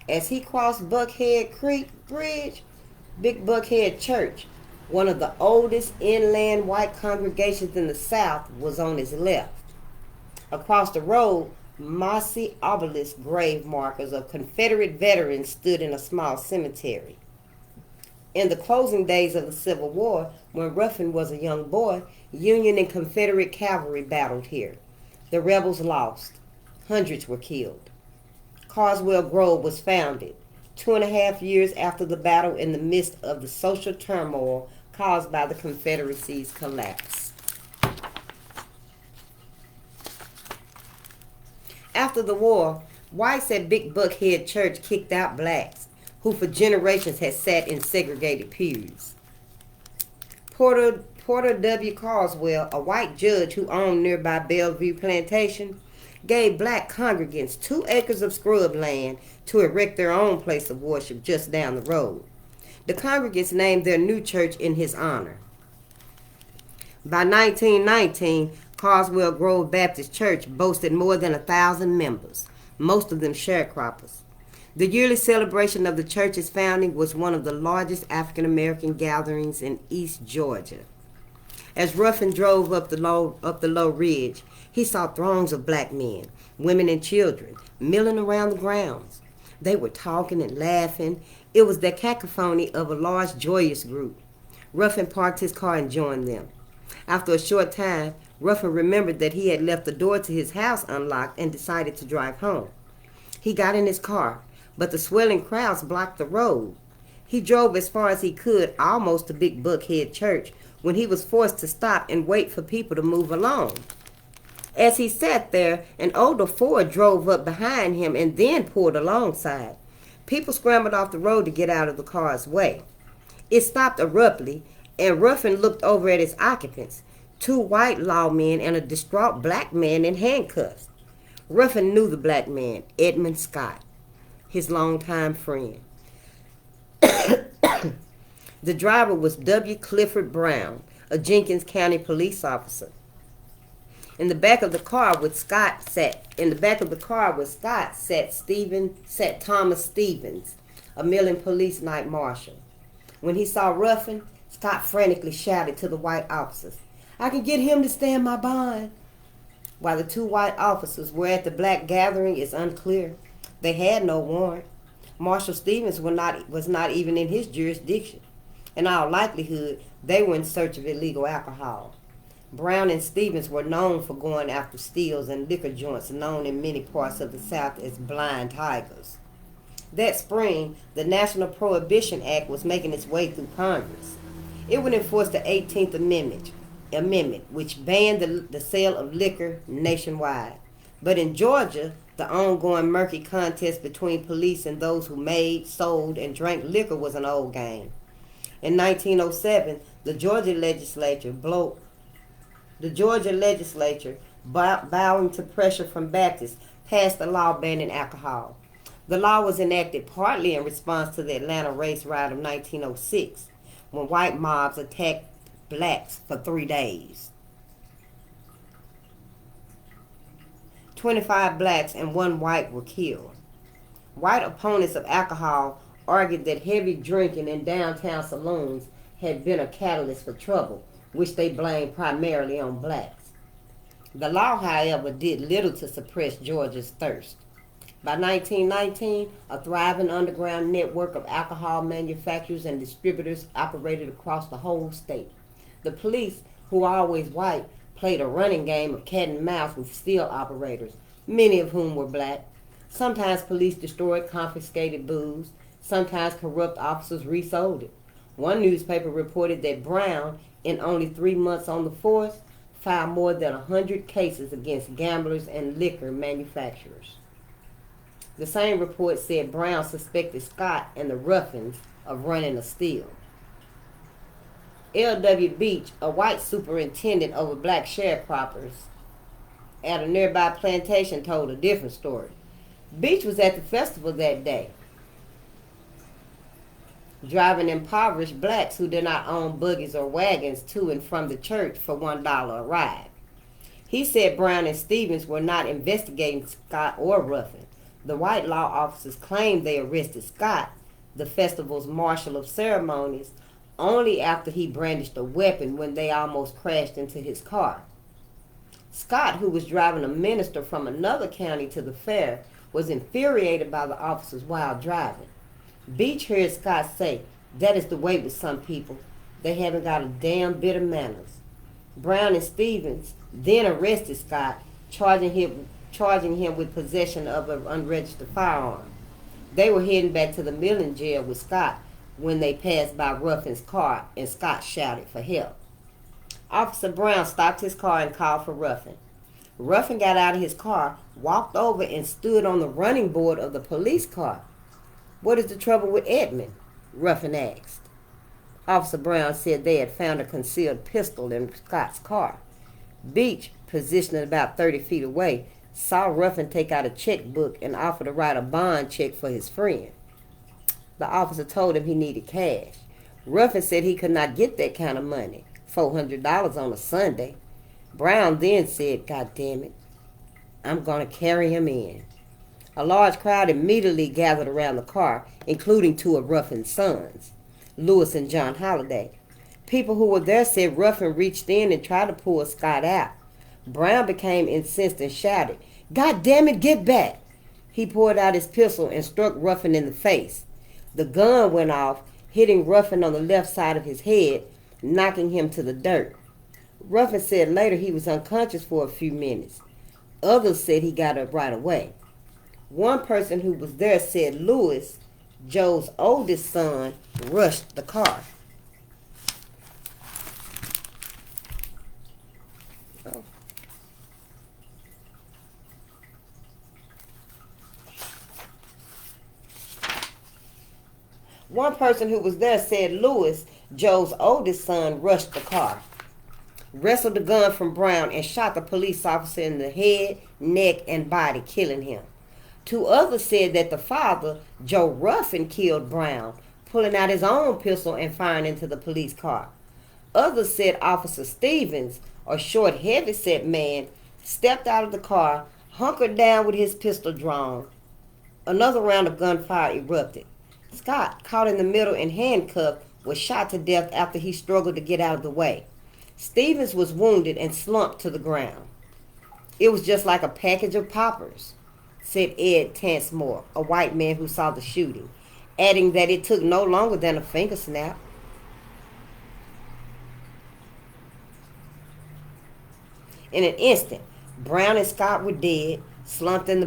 [SPEAKER 1] As he crossed Buckhead Creek Bridge, Big Buckhead Church, one of the oldest inland white congregations in the South, was on his left. Across the road, mossy obelisk grave markers of Confederate veterans stood in a small cemetery. In the closing days of the Civil War, when Ruffin was a young boy, Union and Confederate cavalry battled here. The rebels lost. Hundreds were killed. Carswell Grove was founded 2.5 years after the battle in the midst of the social turmoil caused by the Confederacy's collapse. After the war, whites at Big Buckhead Church kicked out blacks, who for generations had sat in segregated pews. Porter W. Carswell, a white judge who owned nearby Bellevue Plantation, gave black congregants 2 acres of scrub land to erect their own place of worship just down the road. The congregants named their new church in his honor. By 1919, Carswell Grove Baptist Church boasted more than 1,000 members, most of them sharecroppers. The yearly celebration of the church's founding was one of the largest African American gatherings in East Georgia. As Ruffin drove up the low ridge, he saw throngs of black men, women, and children milling around the grounds. They were talking and laughing. It was the cacophony of a large, joyous group. Ruffin parked his car and joined them. After a short time, Ruffin remembered that he had left the door to his house unlocked and decided to drive home. He got in his car, but the swelling crowds blocked the road. He drove as far as he could, almost to Big Buckhead Church, when he was forced to stop and wait for people to move along. As he sat there, an older Ford drove up behind him and then pulled alongside. People scrambled off the road to get out of the car's way. It stopped abruptly, and Ruffin looked over at its occupants, 2 white lawmen and a distraught black man in handcuffs. Ruffin knew the black man, Edmund Scott, his longtime friend. The driver was W. Clifford Brown, a Jenkins County police officer. In the back of the car with Scott sat Thomas Stevens, a Millen police night marshal. When he saw Ruffin, Scott frantically shouted to the white officers, "I can get him to stand my bond." While the 2 white officers were at the black gathering is unclear. They had no warrant. Marshal Stevens was not even in his jurisdiction. In all likelihood, they were in search of illegal alcohol. Brown and Stevens were known for going after steals and liquor joints known in many parts of the South as blind tigers. That spring, the National Prohibition Act was making its way through Congress. It would enforce the 18th Amendment, which banned the sale of liquor nationwide. But in Georgia, the ongoing murky contest between police and those who made, sold, and drank liquor was an old game. In 1907, the Georgia legislature, bowing to pressure from Baptists, passed a law banning alcohol. The law was enacted partly in response to the Atlanta race riot of 1906, when white mobs attacked blacks for 3 days. 25 blacks and 1 white were killed. White opponents of alcohol argued that heavy drinking in downtown saloons had been a catalyst for trouble, which they blamed primarily on blacks. The law, however, did little to suppress Georgia's thirst. By 1919, a thriving underground network of alcohol manufacturers and distributors operated across the whole state. The police, who are always white, played a running game of cat and mouse with steel operators, many of whom were black. Sometimes police destroyed confiscated booze. Sometimes corrupt officers resold it. One newspaper reported that Brown, in only 3 months on the force, filed more than 100 cases against gamblers and liquor manufacturers. The same report said Brown suspected Scott and the Ruffins of running a steal. L.W. Beach, a white superintendent over black sharecroppers at a nearby plantation, told a different story. Beach was at the festival that day, driving impoverished blacks who did not own buggies or wagons to and from the church for $1 a ride. He said Brown and Stevens were not investigating Scott or Ruffin. The white law officers claimed they arrested Scott, the festival's marshal of ceremonies, only after he brandished a weapon when they almost crashed into his car. Scott, who was driving a minister from another county to the fair, was infuriated by the officers' wild driving. Beach heard Scott say, "That is the way with some people. They haven't got a damn bit of manners." Brown and Stevens then arrested Scott, charging him with possession of an unregistered firearm. They were heading back to the Millen jail with Scott when they passed by Ruffin's car, and Scott shouted for help. Officer Brown stopped his car and called for Ruffin. Ruffin got out of his car, walked over, and stood on the running board of the police car. "What is the trouble with Edmund?" Ruffin asked. Officer Brown said they had found a concealed pistol in Scott's car. Beach, positioned about 30 feet away, saw Ruffin take out a checkbook and offer to write a bond check for his friend. The officer told him he needed cash. Ruffin said he could not get that kind of money, $400 on a Sunday. Brown then said, "God damn it, I'm going to carry him in." A large crowd immediately gathered around the car, including two of Ruffin's sons, Lewis and John Holliday. People who were there said Ruffin reached in and tried to pull Scott out. Brown became incensed and shouted, "God damn it, get back!" He pulled out his pistol and struck Ruffin in the face. The gun went off, hitting Ruffin on the left side of his head, knocking him to the dirt. Ruffin said later he was unconscious for a few minutes. Others said he got up right away. One person who was there said Lewis, Joe's oldest son, rushed the car. Oh. One person who was there said Lewis, Joe's oldest son, rushed the car, wrestled the gun from Brown, and shot the police officer in the head, neck, and body, killing him. Two others said that the father, Joe Ruffin, killed Brown, pulling out his own pistol and firing into the police car. Others said Officer Stevens, a short, heavy-set man, stepped out of the car, hunkered down with his pistol drawn. Another round of gunfire erupted. Scott, caught in the middle and handcuffed, was shot to death after he struggled to get out of the way. Stevens was wounded and slumped to the ground. "It was just like a package of poppers," said Ed Tansmore, a white man who saw the shooting, adding that it took no longer than a finger snap. In an instant, Brown and Scott were dead, slumped in the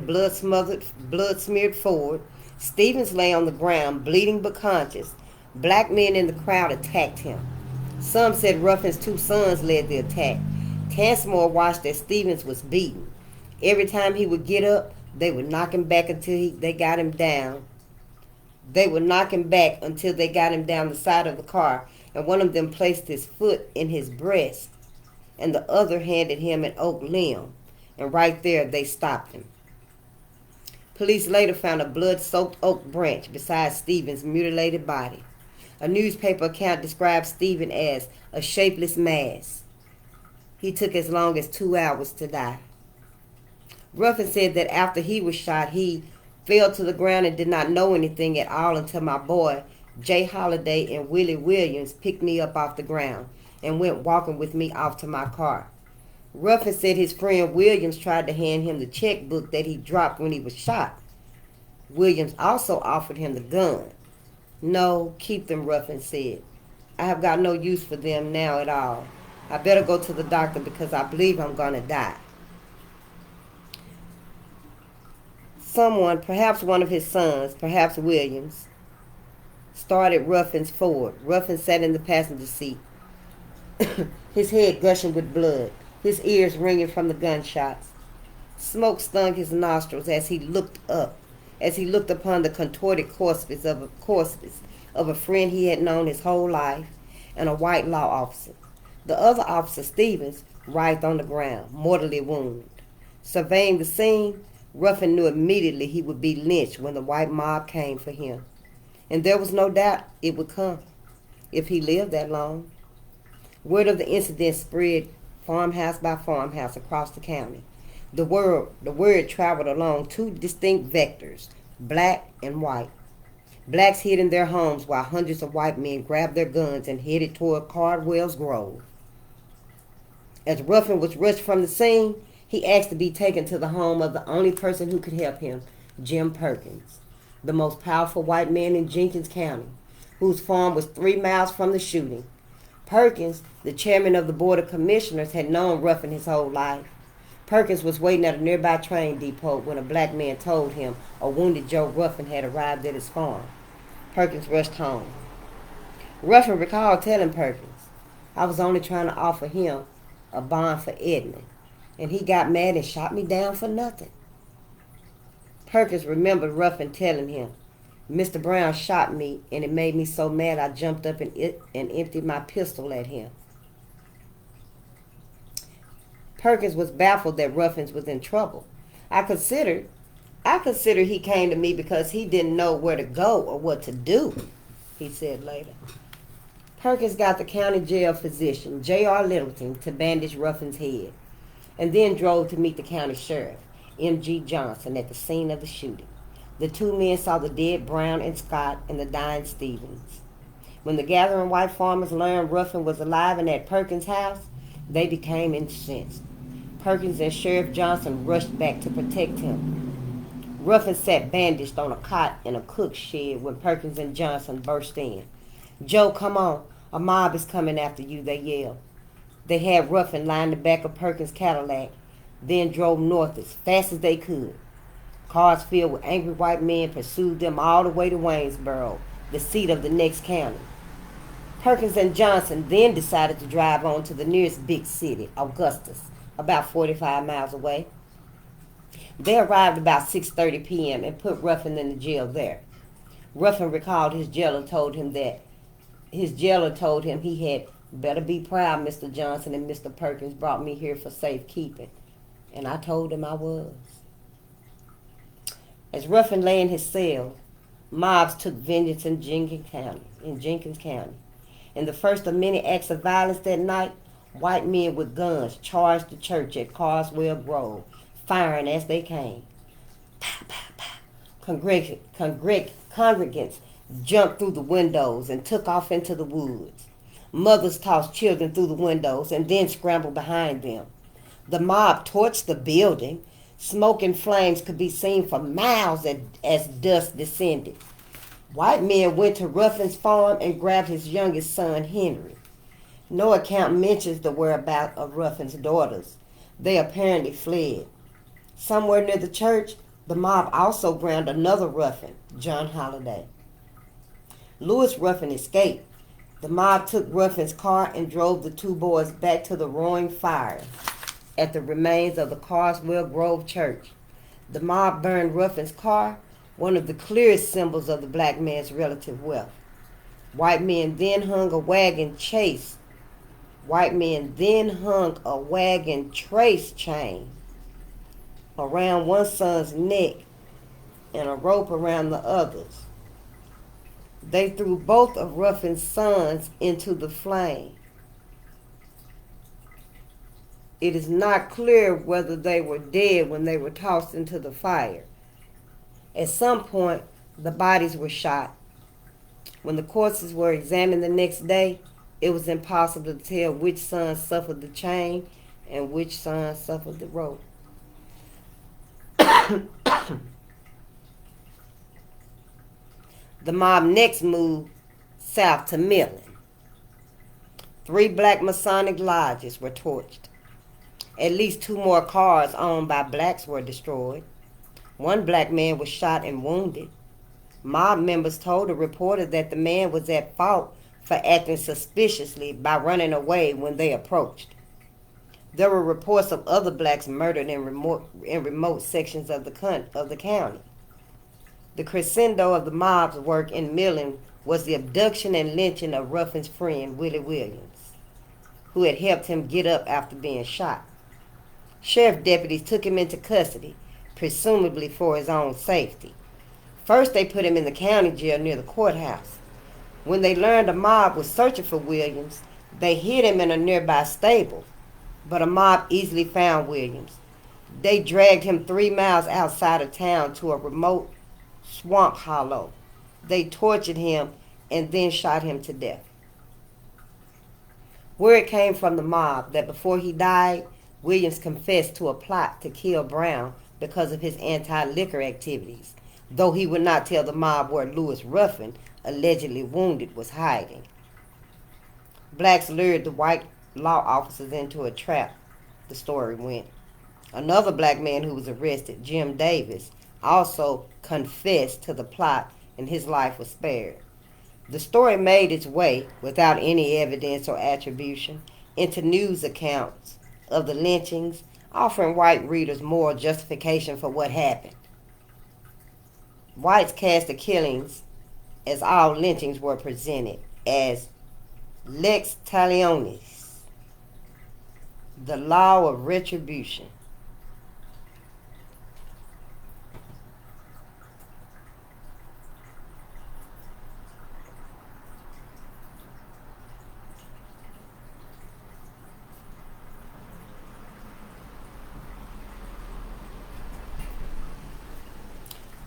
[SPEAKER 1] blood-smeared Ford. Stevens lay on the ground, bleeding but conscious. Black men in the crowd attacked him. Some said Ruffin's two sons led the attack. Tansmore watched as Stevens was beaten. Every time he would get up, they would knock him back until they got him down. They would knock him back until they got him down the side of the car, and one of them placed his foot in his breast, and the other handed him an oak limb, and right there they stopped him. Police later found a blood-soaked oak branch beside Stevens' mutilated body. A newspaper account described Stephen as a shapeless mass. He took as long as 2 hours to die. Ruffin said that after he was shot, he fell to the ground and did not know anything at all until my boy, Jay Holliday and Willie Williams, picked me up off the ground and went walking with me off to my car. Ruffin said his friend Williams tried to hand him the checkbook that he dropped when he was shot. Williams also offered him the gun. "No, keep them," Ruffin said. "I have got no use for them now at all. I better go to the doctor because I believe I'm going to die." Someone, perhaps one of his sons, perhaps Williams, started Ruffin's Ford. Ruffin sat in the passenger seat, his head gushing with blood, his ears ringing from the gunshots. Smoke stung his nostrils as he looked upon the contorted corpse of a friend he had known his whole life, and a white law officer. The other officer, Stevens, writhed on the ground, mortally wounded. Surveying the scene, Ruffin knew immediately he would be lynched when the white mob came for him. And there was no doubt it would come, if he lived that long. Word of the incident spread farmhouse by farmhouse across the county. The word traveled along two distinct vectors, black and white. Blacks hid in their homes while hundreds of white men grabbed their guns and headed toward Cardwell's Grove. As Ruffin was rushed from the scene, he asked to be taken to the home of the only person who could help him, Jim Perkins, the most powerful white man in Jenkins County, whose farm was 3 miles from the shooting. Perkins, the chairman of the Board of Commissioners, had known Ruffin his whole life. Perkins was waiting at a nearby train depot when a black man told him a wounded Joe Ruffin had arrived at his farm. Perkins rushed home. Ruffin recalled telling Perkins, "I was only trying to offer him a bond for Edmund, and he got mad and shot me down for nothing." Perkins remembered Ruffin telling him, Mr. Brown shot me, and it made me so mad I jumped up and emptied my pistol at him. Perkins was baffled that Ruffins was in trouble. I considered he came to me because he didn't know where to go or what to do, he said later. Perkins got the county jail physician, J.R. Littleton, to bandage Ruffin's head, and then drove to meet the county sheriff, M.G. Johnson, at the scene of the shooting. The two men saw the dead Brown and Scott and the dying Stevens. When the gathering white farmers learned Ruffin was alive and at Perkins' house, they became incensed. Perkins and Sheriff Johnson rushed back to protect him. Ruffin sat bandaged on a cot in a cook's shed when Perkins and Johnson burst in. "Joe, come on. A mob is coming after you," they yelled. They had Ruffin lie in the back of Perkins' Cadillac, then drove north as fast as they could. Cars filled with angry white men pursued them all the way to Waynesboro, the seat of the next county. Perkins and Johnson then decided to drive on to the nearest big city, Augustus, about 45 miles away. They arrived about 6:30 p.m. and put Ruffin in the jail there. Ruffin recalled his jailer told him he had better be proud Mr. Johnson and Mr. Perkins brought me here for safekeeping, and I told him I was. As Ruffin lay in his cell, mobs took vengeance in Jenkins County. In the first of many acts of violence that night, white men with guns charged the church at Carswell Grove, firing as they came. Pow, pow, pow. Congregants jumped through the windows and took off into the woods. Mothers tossed children through the windows and then scrambled behind them. The mob torched the building. Smoke and flames could be seen for miles as dust descended. White men went to Ruffin's farm and grabbed his youngest son, Henry. No account mentions the whereabouts of Ruffin's daughters. They apparently fled. Somewhere near the church, the mob also grabbed another Ruffin, John Holliday. Lewis Ruffin escaped. The mob took Ruffin's car and drove the two boys back to the roaring fire at the remains of the Carswell Grove Church. The mob burned Ruffin's car, one of the clearest symbols of the black man's relative wealth. White men then hung a wagon trace chain around one son's neck and a rope around the other's. They threw both of Ruffin's sons into the flame. It is not clear whether they were dead when they were tossed into the fire. At some point, the bodies were shot. When the corpses were examined the next day, it was impossible to tell which son suffered the chain and which son suffered the rope. The mob next moved south to Millen. 3 black Masonic lodges were torched. At least 2 more cars owned by blacks were destroyed. 1 black man was shot and wounded. Mob members told a reporter that the man was at fault for acting suspiciously by running away when they approached. There were reports of other blacks murdered in remote sections of the county. The crescendo of the mob's work in Millen was the abduction and lynching of Ruffin's friend, Willie Williams, who had helped him get up after being shot. Sheriff deputies took him into custody, presumably for his own safety. First, they put him in the county jail near the courthouse. When they learned a mob was searching for Williams, they hid him in a nearby stable, but a mob easily found Williams. They dragged him 3 miles outside of town to a remote swamp hollow. They tortured him and then shot him to death. Word came from the mob that before he died, Williams confessed to a plot to kill Brown because of his anti-liquor activities, though he would not tell the mob where Lewis Ruffin, allegedly wounded, was hiding. Blacks lured the white law officers into a trap, the story went. Another black man who was arrested, Jim Davis, also confessed to the plot and his life was spared. The story made its way, without any evidence or attribution, into news accounts of the lynchings, offering white readers moral justification for what happened. Whites cast the killings as all lynchings were presented as lex talionis, the law of retribution.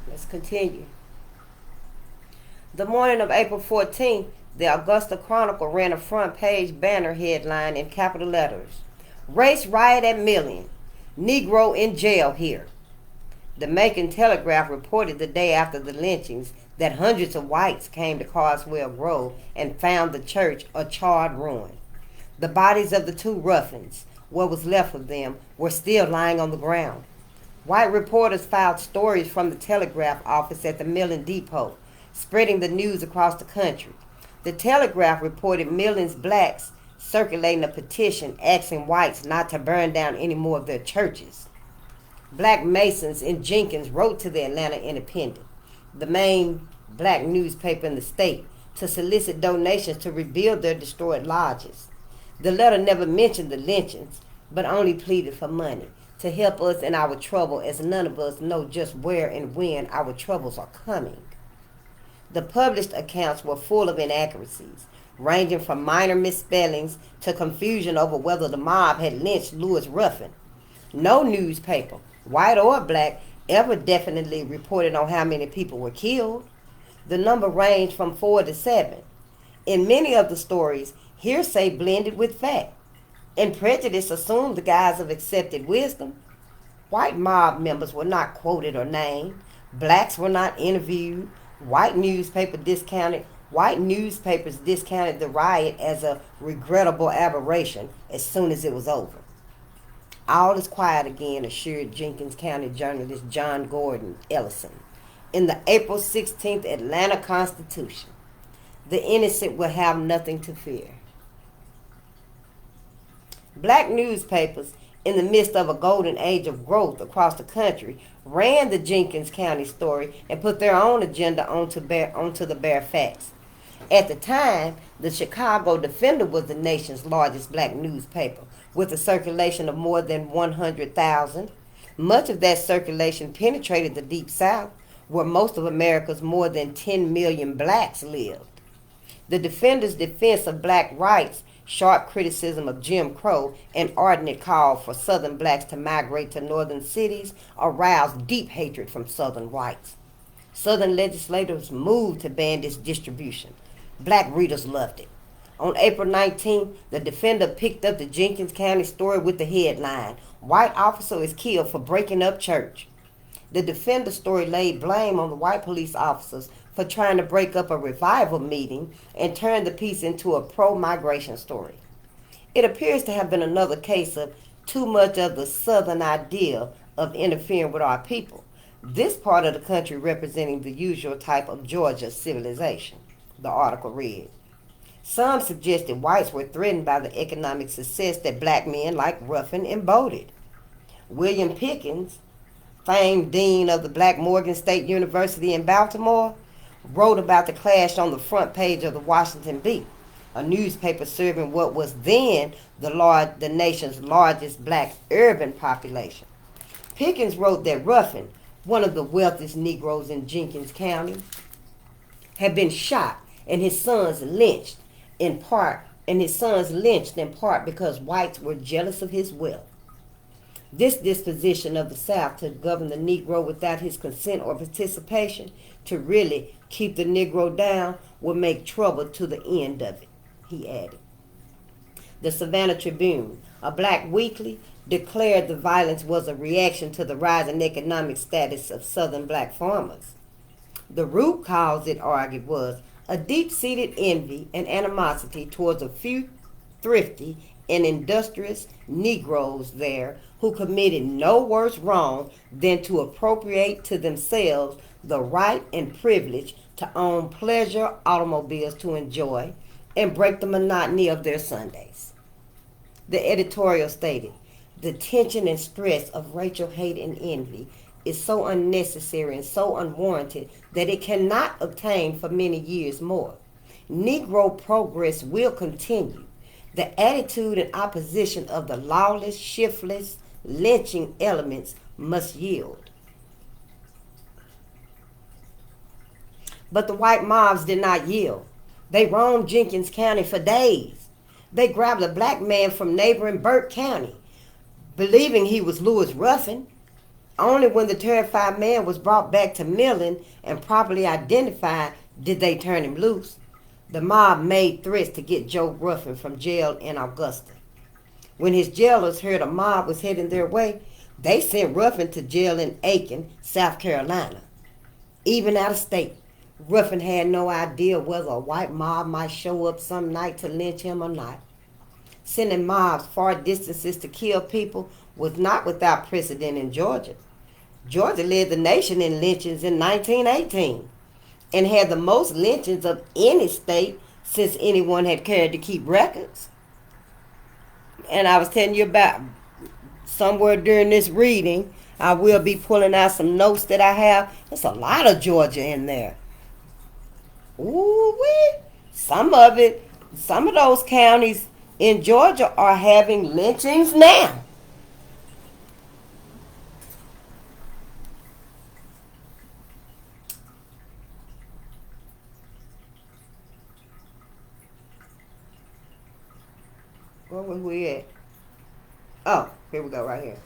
[SPEAKER 1] Let's continue. The morning of April 14th, the Augusta Chronicle ran a front page banner headline in capital letters: Race riot at Million. Negro in jail here. The Macon Telegraph reported the day after the lynchings that hundreds of whites came to Carswell Grove and found the church a charred ruin. The bodies of the two ruffians, what was left of them, were still lying on the ground. White reporters filed stories from the telegraph office at the Millen Depot, spreading the news across the country. The Telegraph reported millions of blacks circulating a petition asking whites not to burn down any more of their churches. Black Masons in Jenkins wrote to the Atlanta Independent, the main black newspaper in the state, to solicit donations to rebuild their destroyed lodges. The letter never mentioned the lynchings, but only pleaded for money to help us in our trouble, as none of us know just where and when our troubles are coming. The published accounts were full of inaccuracies, ranging from minor misspellings to confusion over whether the mob had lynched Louis Ruffin. No newspaper, white or black, ever definitely reported on how many people were killed. The number ranged from 4 to 7. In many of the stories, hearsay blended with fact, and prejudice assumed the guise of accepted wisdom. White mob members were not quoted or named. Blacks were not interviewed. White newspapers discounted the riot as a regrettable aberration as soon as it was over. All is quiet again, assured Jenkins County journalist John Gordon Ellison in the April 16th Atlanta Constitution. The innocent will have nothing to fear. Black newspapers, in the midst of a golden age of growth across the country, ran the Jenkins County story and put their own agenda onto the bare facts. At the time, the Chicago Defender was the nation's largest black newspaper, with a circulation of more than 100,000. Much of that circulation penetrated the Deep South, where most of America's more than 10 million blacks lived. The Defender's defense of black rights, sharp criticism of Jim Crow, and ardent call for Southern blacks to migrate to northern cities aroused deep hatred from Southern whites. Southern legislators moved to ban this distribution. Black readers loved it. On April 19th, the Defender picked up the Jenkins County story with the headline, White Officer is Killed for Breaking Up Church. The Defender story laid blame on the white police officers for trying to break up a revival meeting and turn the piece into a pro-migration story. It appears to have been another case of too much of the Southern ideal of interfering with our people, this part of the country representing the usual type of Georgia civilization, the article read. Some suggested whites were threatened by the economic success that black men like Ruffin embodied. William Pickens, famed dean of the Black Morgan State University in Baltimore, wrote about the clash on the front page of the Washington Bee, a newspaper serving what was then the nation's largest black urban population. Pickens wrote that Ruffin, one of the wealthiest Negroes in Jenkins County, had been shot and his sons lynched in part because whites were jealous of his wealth. This disposition of the South to govern the Negro without his consent or participation, to really keep the Negro down, would make trouble to the end of it, he added. The Savannah Tribune, a black weekly, declared the violence was a reaction to the rising economic status of Southern black farmers. The root cause, it argued, was a deep-seated envy and animosity towards a few thrifty and industrious Negroes there who committed no worse wrong than to appropriate to themselves the right and privilege to own pleasure automobiles to enjoy and break the monotony of their Sundays. The editorial stated, the tension and stress of racial hate and envy is so unnecessary and so unwarranted that it cannot obtain for many years more. Negro progress will continue. The attitude and opposition of the lawless, shiftless, lynching elements must yield. But the white mobs did not yield. They roamed Jenkins County for days. They grabbed a black man from neighboring Burke County, believing he was Louis Ruffin. Only when the terrified man was brought back to Millen and properly identified did they turn him loose. The mob made threats to get Joe Ruffin from jail in Augusta. When his jailers heard a mob was heading their way, they sent Ruffin to jail in Aiken, South Carolina. Even out of state, Ruffin had no idea whether a white mob might show up some night to lynch him or not. Sending mobs far distances to kill people was not without precedent in Georgia. Georgia led the nation in lynchings in 1918 and had the most lynchings of any state since anyone had cared to keep records. And I was telling you about somewhere during this reading, I will be pulling out some notes that I have. There's a lot of Georgia in there. Ooh-wee. Some of those counties in Georgia are having lynchings now. Where was we at? Oh, here we go, right here.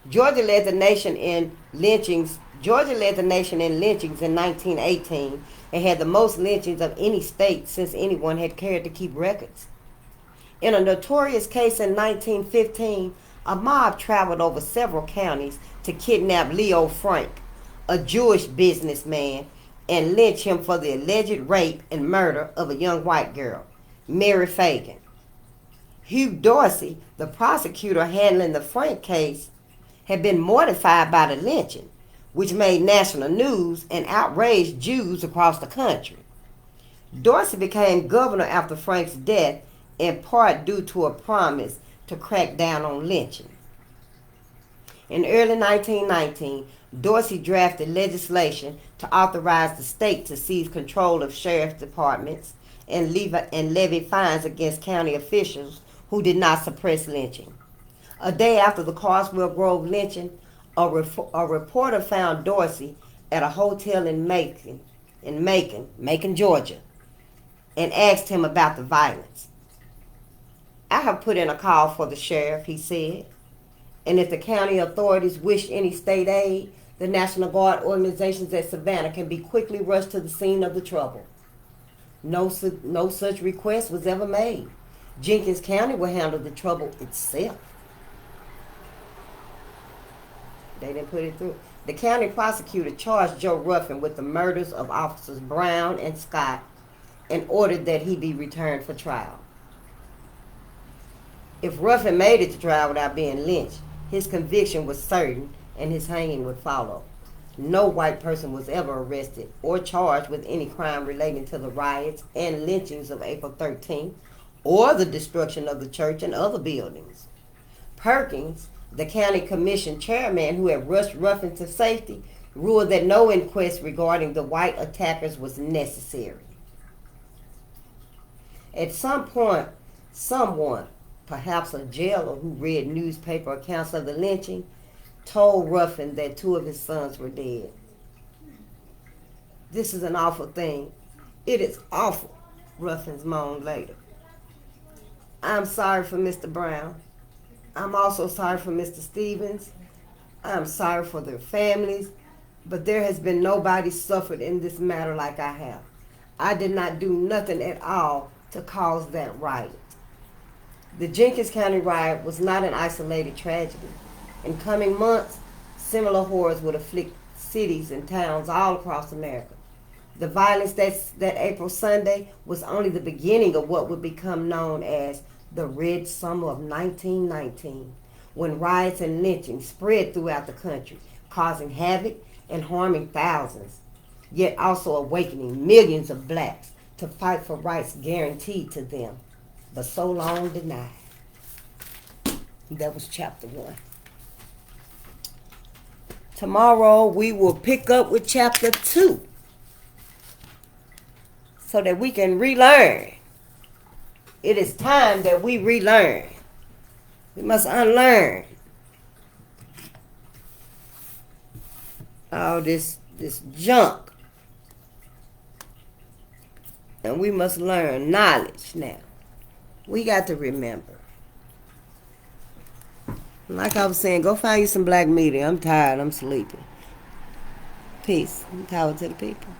[SPEAKER 1] Georgia led the nation in lynchings. Georgia led the nation in lynchings in 1918 and had the most lynchings of any state since anyone had cared to keep records. In a notorious case in 1915, a mob traveled over several counties to kidnap Leo Frank, a Jewish businessman, and lynch him for the alleged rape and murder of a young white girl, Mary Fagan. Hugh Dorsey, the prosecutor handling the Frank case, had been mortified by the lynching, which made national news and outraged Jews across the country. Dorsey became governor after Frank's death, in part due to a promise to crack down on lynching. In early 1919, Dorsey drafted legislation to authorize the state to seize control of sheriff's departments and levy fines against county officials who did not suppress lynching. A day after the Carswell Grove lynching, a reporter found Dorsey at a hotel in Macon, Georgia, and asked him about the violence. I have put in a call for the sheriff, he said, and if the county authorities wish any state aid, the National Guard organizations at Savannah can be quickly rushed to the scene of the trouble. No such request was ever made. Jenkins County will handle the trouble itself. They didn't put it through. The county prosecutor charged Joe Ruffin with the murders of officers Brown and Scott and ordered that he be returned for trial. If Ruffin made it to trial without being lynched, his conviction was certain and his hanging would follow. No white person was ever arrested or charged with any crime relating to the riots and lynchings of April 13th or the destruction of the church and other buildings. Perkins, the county commission chairman who had rushed Ruffin to safety, ruled that no inquest regarding the white attackers was necessary. At some point, someone, perhaps a jailer who read newspaper accounts of the lynching, told Ruffin that 2 of his sons were dead. This is an awful thing. It is awful, Ruffin moaned later. I'm sorry for Mr. Brown. I'm also sorry for Mr. Stevens. I'm sorry for their families, but there has been nobody suffered in this matter like I have. I did not do nothing at all to cause that riot. The Jenkins County riot was not an isolated tragedy. In coming months, similar horrors would afflict cities and towns all across America. The violence that April Sunday was only the beginning of what would become known as the Red Summer of 1919, when riots and lynchings spread throughout the country, causing havoc and harming thousands, yet also awakening millions of blacks to fight for rights guaranteed to them, but so long denied. That was chapter 1. Tomorrow we will pick up with chapter 2 so that we can relearn. It is time that we relearn. We must unlearn all this junk. And we must learn knowledge now. We got to remember. Like I was saying, go find you some black media. I'm tired. I'm sleepy. Peace. I'm tired to the people.